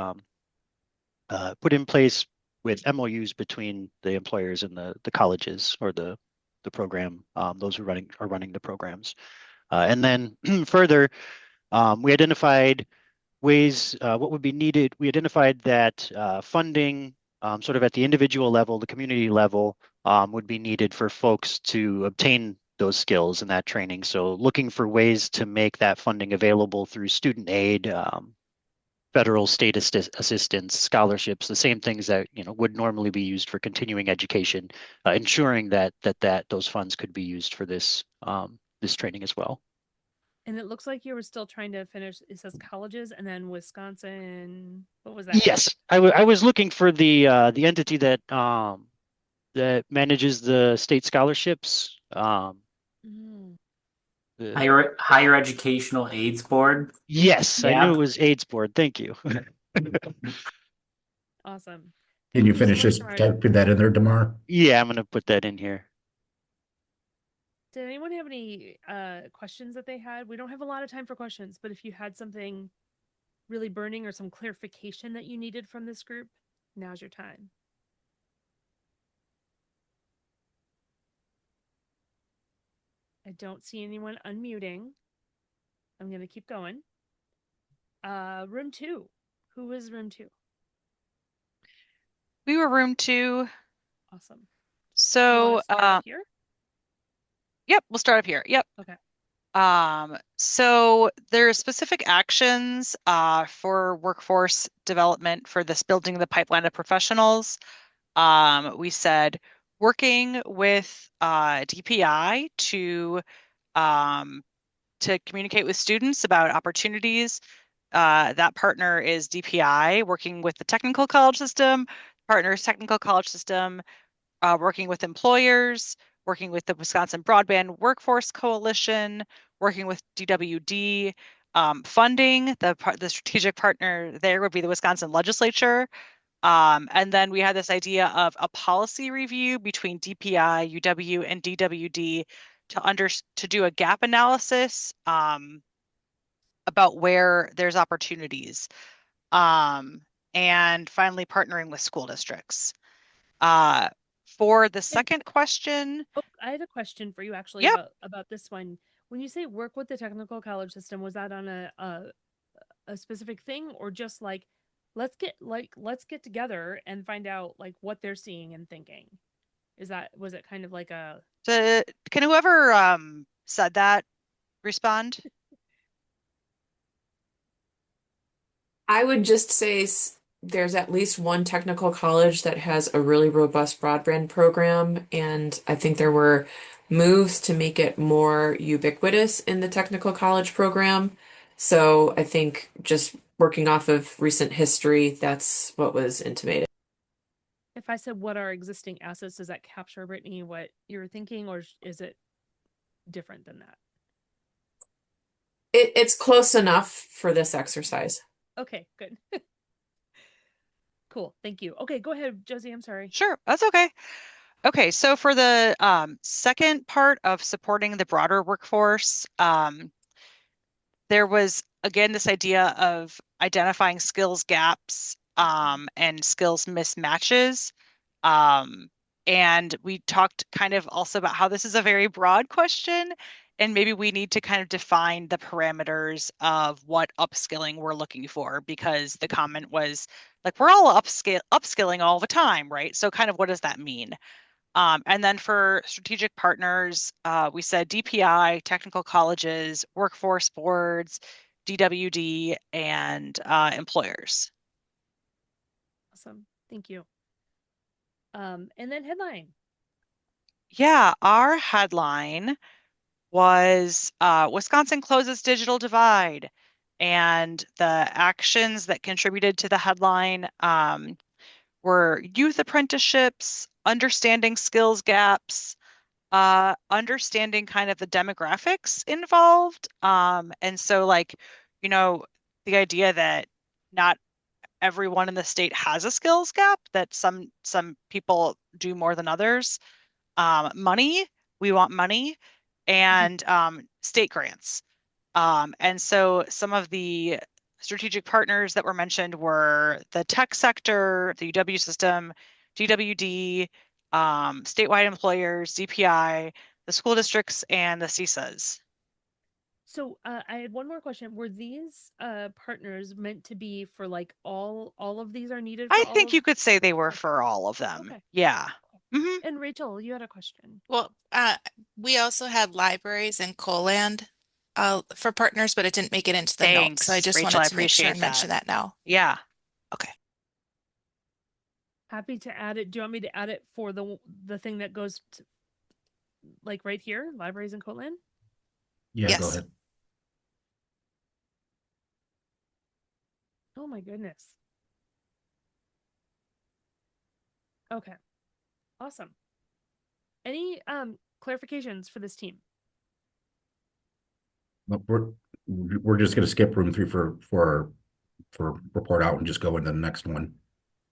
put in place with MOUs between the employers and the colleges or the program, those who are running the programs. And then further, we identified ways, what would be needed. We identified that funding sort of at the individual level, the community level, would be needed for folks to obtain those skills and that training. So looking for ways to make that funding available through student aid, federal state assistance, scholarships, the same things that would normally be used for continuing education, ensuring that those funds could be used for this training as well. And it looks like you were still trying to finish. It says colleges and then Wisconsin. What was that? Yes, I was looking for the entity that manages the state scholarships. Higher Educational AIDS Board. Yes, I knew it was AIDS Board. Thank you. Awesome. Can you finish this? Put that in there, Damar? Yeah, I'm going to put that in here. Did anyone have any questions that they had? We don't have a lot of time for questions, but if you had something really burning or some clarification that you needed from this group, now's your time. I don't see anyone unmuting. I'm going to keep going. Room 2. Who was room 2? We were room 2. Awesome. So, here? Yep, we'll start up here. Yep. Okay. So there are specific actions for workforce development for this building the pipeline of professionals. We said working with DPI to communicate with students about opportunities. That partner is DPI, working with the technical college system, partners technical college system, working with employers, working with the Wisconsin Broadband Workforce Coalition, working with DWD, funding. The strategic partner there would be the Wisconsin Legislature. And then we had this idea of a policy review between DPI, UW, and DWD to do a gap analysis about where there's opportunities. And finally, partnering with school districts. For the second question, Oh, I had a question for you actually Yep. about this one. When you say work with the technical college system, was that on a specific thing, or just like let's get together and find out like what they're seeing and thinking? Was it kind of like a can whoever said that respond? I would just say there's at least one technical college that has a really robust broadband program, and I think there were moves to make it more ubiquitous in the technical college program. So I think just working off of recent history, that's what was intimated. if I said what are existing assets, does that capture, Brittany, what you're thinking, or is it different than that? It's close enough for this exercise. Okay, good. Cool. Thank you. Okay, go ahead, Josie. I'm sorry. Sure, that's okay. Okay, so for the second part of supporting the broader workforce, there was again this idea of identifying skills gaps and skills mismatches. And we talked kind of also about how this is a very broad question, and maybe we need to kind of define the parameters of what upskilling we're looking for, because the comment was like, we're all upskilling all the time, right? So kind of what does that mean? And then for strategic partners, we said DPI, technical colleges, workforce boards, DWD, and employers. Awesome. Thank you. And then headline. Yeah, our headline was Wisconsin closes digital divide. And the actions that contributed to the headline were youth apprenticeships, understanding skills gaps, understanding kind of the demographics involved. And so like, you know, the idea that not everyone in the state has a skills gap, that some people do more than others. Money, we want money, and state grants. And so some of the strategic partners that were mentioned were the tech sector, the UW system, DWD, statewide employers, DPI, the school districts, and the CISAs. So I had one more question. Were these partners meant to be for like all of these are needed for I all think of you could say they were for all of them. Okay. Yeah. And Rachel, you had a question. Well, we also had libraries and Coland for partners, but it didn't make it into the notes. So I Thanks, just Rachel. I wanted to make sure appreciate and mention that. that now. Yeah. Okay. Happy to add it. Do you want me to add it for the thing that goes to, like right here, libraries in Coland? Yeah, Yes. go ahead. Oh my goodness. Okay. Awesome. Any clarifications for this team? But we're just going to skip room 3 for report out and just go into the next one.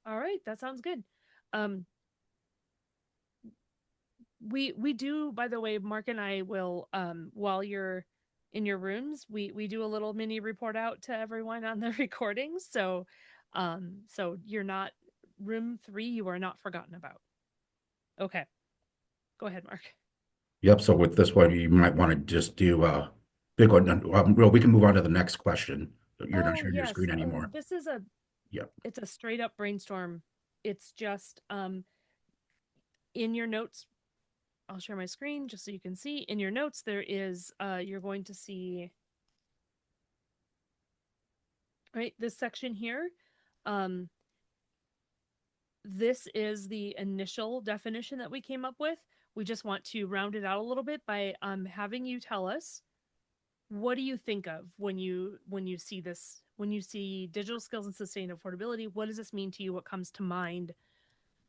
All right, that sounds good. We do, by the way, Mark and I will while you're in your rooms, we do a little mini report out to everyone on the recordings. So so you're not room 3, you are not forgotten about. Okay. Go ahead, Mark. Yep. So with this one, you might want to just do big one. Well, we can move on to the next question. You're not sharing your screen anymore. This is it's a straight up brainstorm. It's just in your notes. I'll share my screen just so you can see. In your notes, there is you're going to see right this section here. This is the initial definition that we came up with. We just want to round it out a little bit by having you tell us, what do you think of when you see this, when you see digital skills and sustained affordability? What does this mean to you? What comes to mind?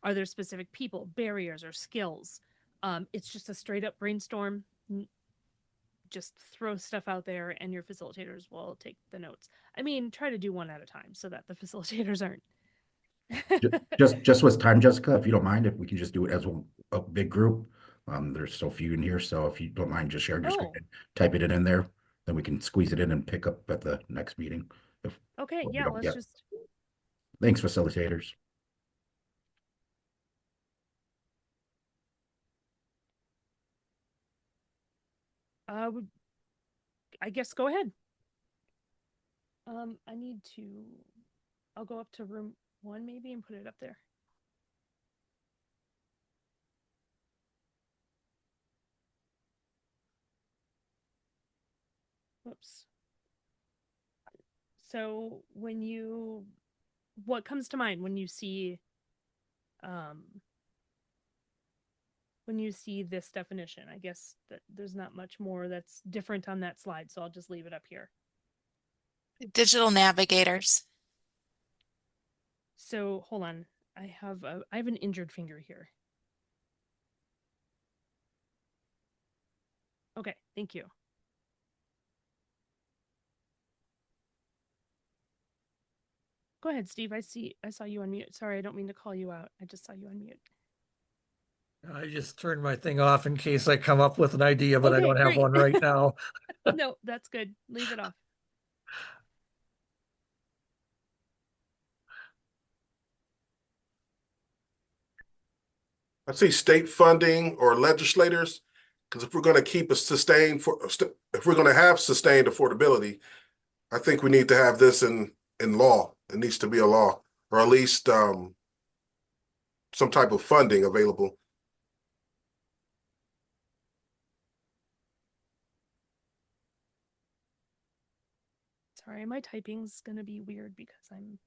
Are there specific people, barriers, or skills? It's just a straight up brainstorm. Just throw stuff out there and your facilitators will take the notes. I mean, try to do one at a time so that the facilitators aren't. just with time, Jessica, if you don't mind, if we can just do it as a big group. There's so few in here, so if you don't mind just sharing your screen and type it in there, then we can squeeze it in and pick up at the next meeting. Okay, yeah, let's just. Thanks, facilitators. I guess go ahead. I'll go up to room 1 maybe and put it up there. Whoops. So what comes to mind when you see this definition? I guess that there's not much more that's different on that slide, so I'll just leave it up here. Digital navigators. So hold on, I have an injured finger here. Okay, thank you. Go ahead, Steve. I saw you on mute. Sorry, I don't mean to call you out. I just saw you on mute. I just turned my thing off in case I come up with an idea, but I Okay, don't have great. one right now. No, that's good. Leave it off. I see state funding or legislators, because if we're going to keep a if we're going to have sustained affordability, I think we need to have this in law. It needs to be a law, or at least some type of funding available. Sorry, my typing's gonna be weird because I'm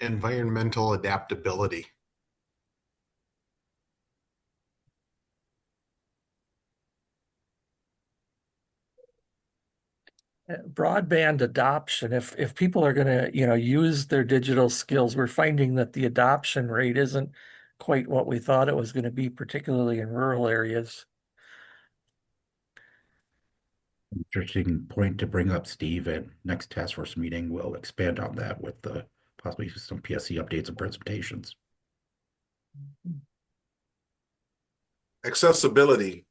environmental adaptability. Broadband adoption. If people are going to, use their digital skills, we're finding that the adoption rate isn't quite what we thought it was going to be, particularly in rural areas. Interesting point to bring up, Steve. And next task force meeting, we'll expand on that with possibly some PSC updates and presentations. Accessibility.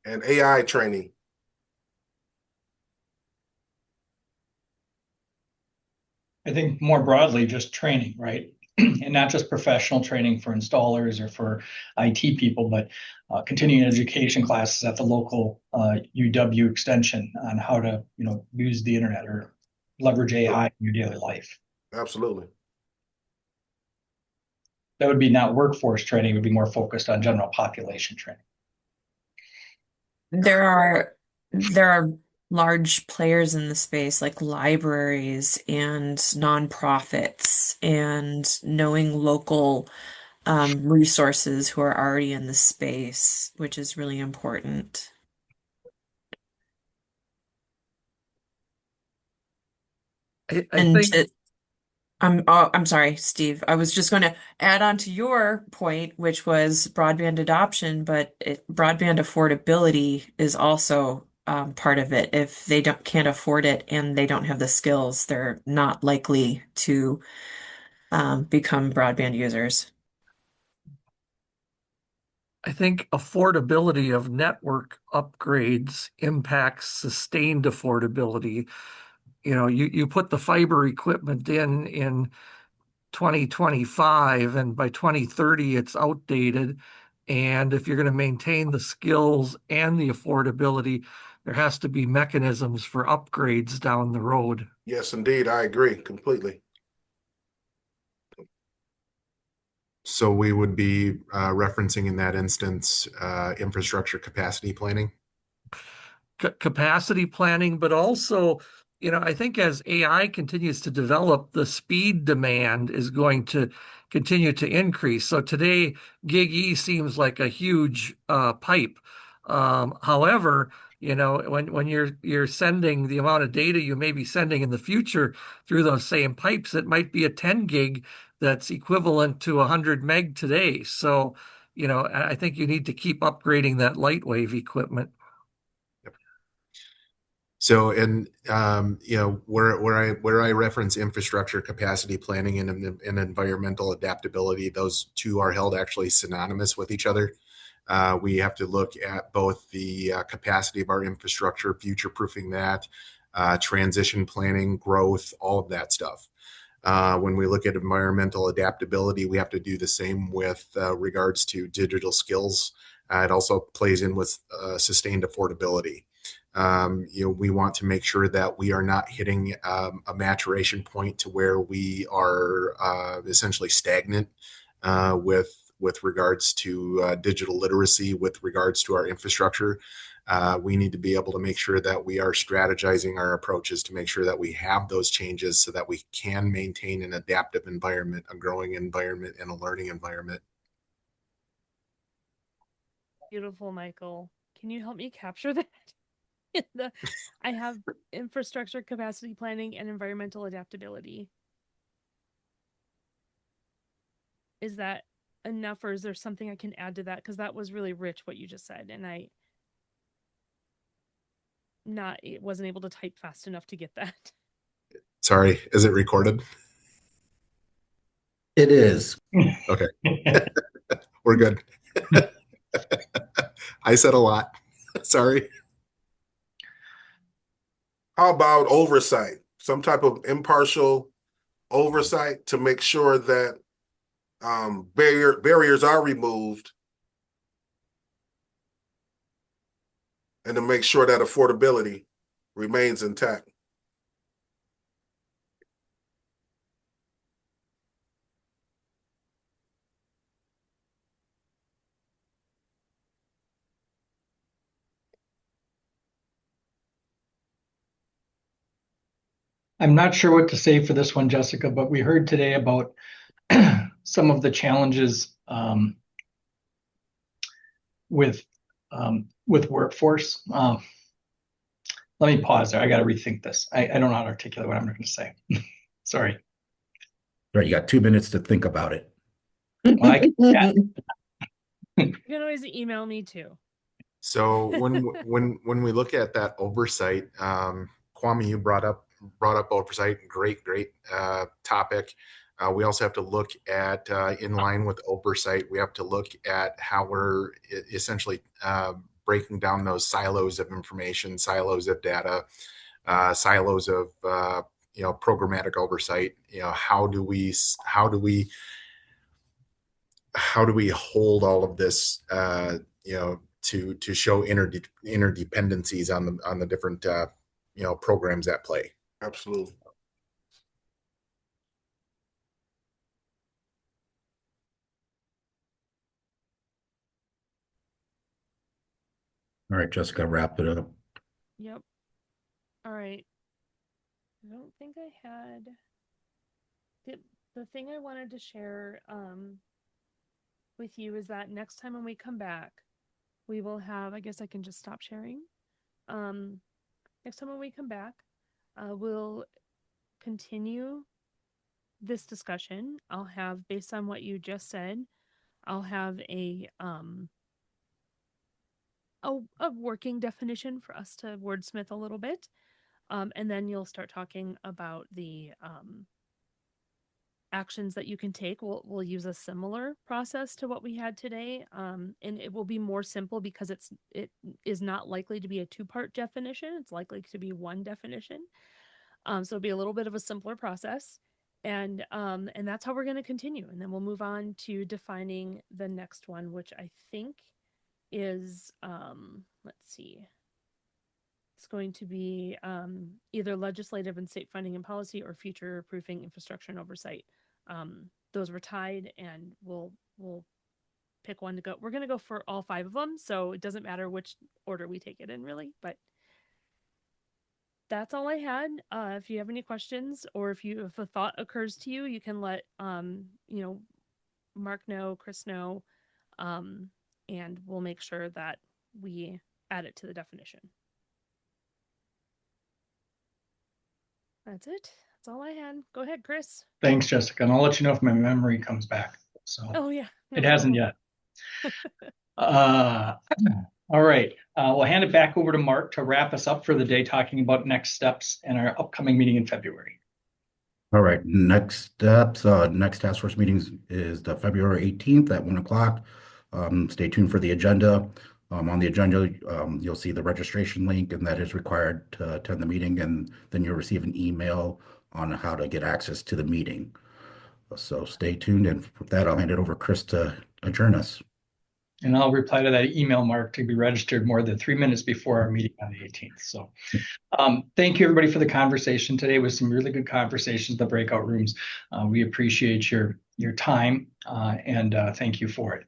And AI training. I think more broadly, just training, right? And not just professional training for installers or for IT people, but continuing education classes at the local UW extension on how to, use the internet or leverage AI in your daily life. Absolutely. That would be not workforce training, it would be more focused on general population training. There are large players in the space like libraries and nonprofits and knowing local resources who are already in the space, which is really important. I'm sorry, Steve. I was just going to add on to your point, which was broadband adoption, but broadband affordability is also part of it. If they can't afford it and they don't have the skills, they're not likely to become broadband users. I think affordability of network upgrades impacts sustained affordability. You put the fiber equipment in 2025, and by 2030 it's outdated. And if you're going to maintain the skills and the affordability, there has to be mechanisms for upgrades down the road. Yes, indeed. I agree completely. So we would be referencing in that instance infrastructure capacity planning. Capacity planning, but also, I think as AI continues to develop, the speed demand is going to continue to increase. So today, Gig E seems like a huge pipe. However, when you're sending the amount of data you may be sending in the future through those same pipes, it might be a 10 gig that's equivalent to 100 meg today. So, I think you need to keep upgrading that light wave equipment. So, and where I reference infrastructure capacity planning and environmental adaptability, those two are held actually synonymous with each other. We have to look at both the capacity of our infrastructure, future-proofing that, transition planning, growth, all of that stuff. When we look at environmental adaptability, we have to do the same with regards to digital skills. It also plays in with sustained affordability. We want to make sure that we are not hitting a maturation point to where we are essentially stagnant with regards to digital literacy, with regards to our infrastructure. We need to be able to make sure that we are strategizing our approaches to make sure that we have those changes so that we can maintain an adaptive environment, a growing environment, and a learning environment. Beautiful, Michael. Can you help me capture that? I have infrastructure capacity planning and environmental adaptability. Is that enough, or is there something I can add to that? Because that was really rich what you just said, and it wasn't able to type fast enough to get that. Sorry, is it recorded? It is. Okay. We're good. I said a lot. Sorry. How about oversight? Some type of impartial oversight to make sure that barriers are removed and to make sure that affordability remains intact. I'm not sure what to say for this one, Jessica, but we heard today about some of the challenges with workforce. Let me pause there. I got to rethink this. I don't know how to articulate what I'm going to say. Sorry. Right, you got 2 minutes to think about it. Well, You can always email me too. So when we look at that oversight, Kwame, you brought up oversight. Great topic. We also have to look at, in line with oversight, we have to look at how we're essentially breaking down those silos of information, silos of data, silos of programmatic oversight. How do we hold all of this to show interdependencies on the different programs at play? Absolutely. All right, Jessica, wrap it up. Yep. All right. I don't think I had the thing I wanted to share with you is that next time when we come back, we will have, I guess I can just stop sharing. Next time when we come back, we'll continue this discussion. I'll have, based on what you just said, I'll have a working definition for us to wordsmith a little bit. And then you'll start talking about the actions that you can take. We'll use a similar process to what we had today. And it will be more simple because it is not likely to be a two-part definition. It's likely to be one definition. So it'll be a little bit of a simpler process. And that's how we're going to continue. And then we'll move on to defining the next one, which I think is, let's see. It's going to be either legislative and state funding and policy or future proofing infrastructure and oversight. Those were tied, and we'll pick one to go. We're going to go for all 5 of them, so it doesn't matter which order we take it in, really. But that's all I had. If you have any questions, or if a thought occurs to you, you can let Mark know, Chris know, and we'll make sure that we add it to the definition. That's it. That's all I had. Go ahead, Chris. Thanks, Jessica. And I'll let you know if my memory comes back. So Oh yeah. it hasn't yet. All right. We'll hand it back over to Mark to wrap us up for the day, talking about next steps and our upcoming meeting in February. All right, next steps. Next task force meetings is the February 18th at 1 o'clock. Stay tuned for the agenda. On the agenda, you'll see the registration link, and that is required to attend the meeting, and then you'll receive an email on how to get access to the meeting. So stay tuned, and with that, I'll hand it over to Chris to adjourn us. And I'll reply to that email, Mark, to be registered more than 3 minutes before our meeting on the 18th. So thank you, everybody, for the conversation today. With some really good conversations in the breakout rooms. We appreciate your time and thank you for it.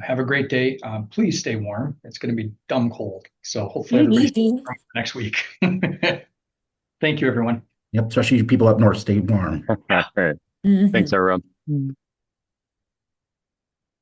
Have a great day. Please stay warm. It's going to be dumb cold. So hopefully everybody's warm next week. Thank you, everyone. Yep, especially people up north, stay warm. All right. Thanks, everyone.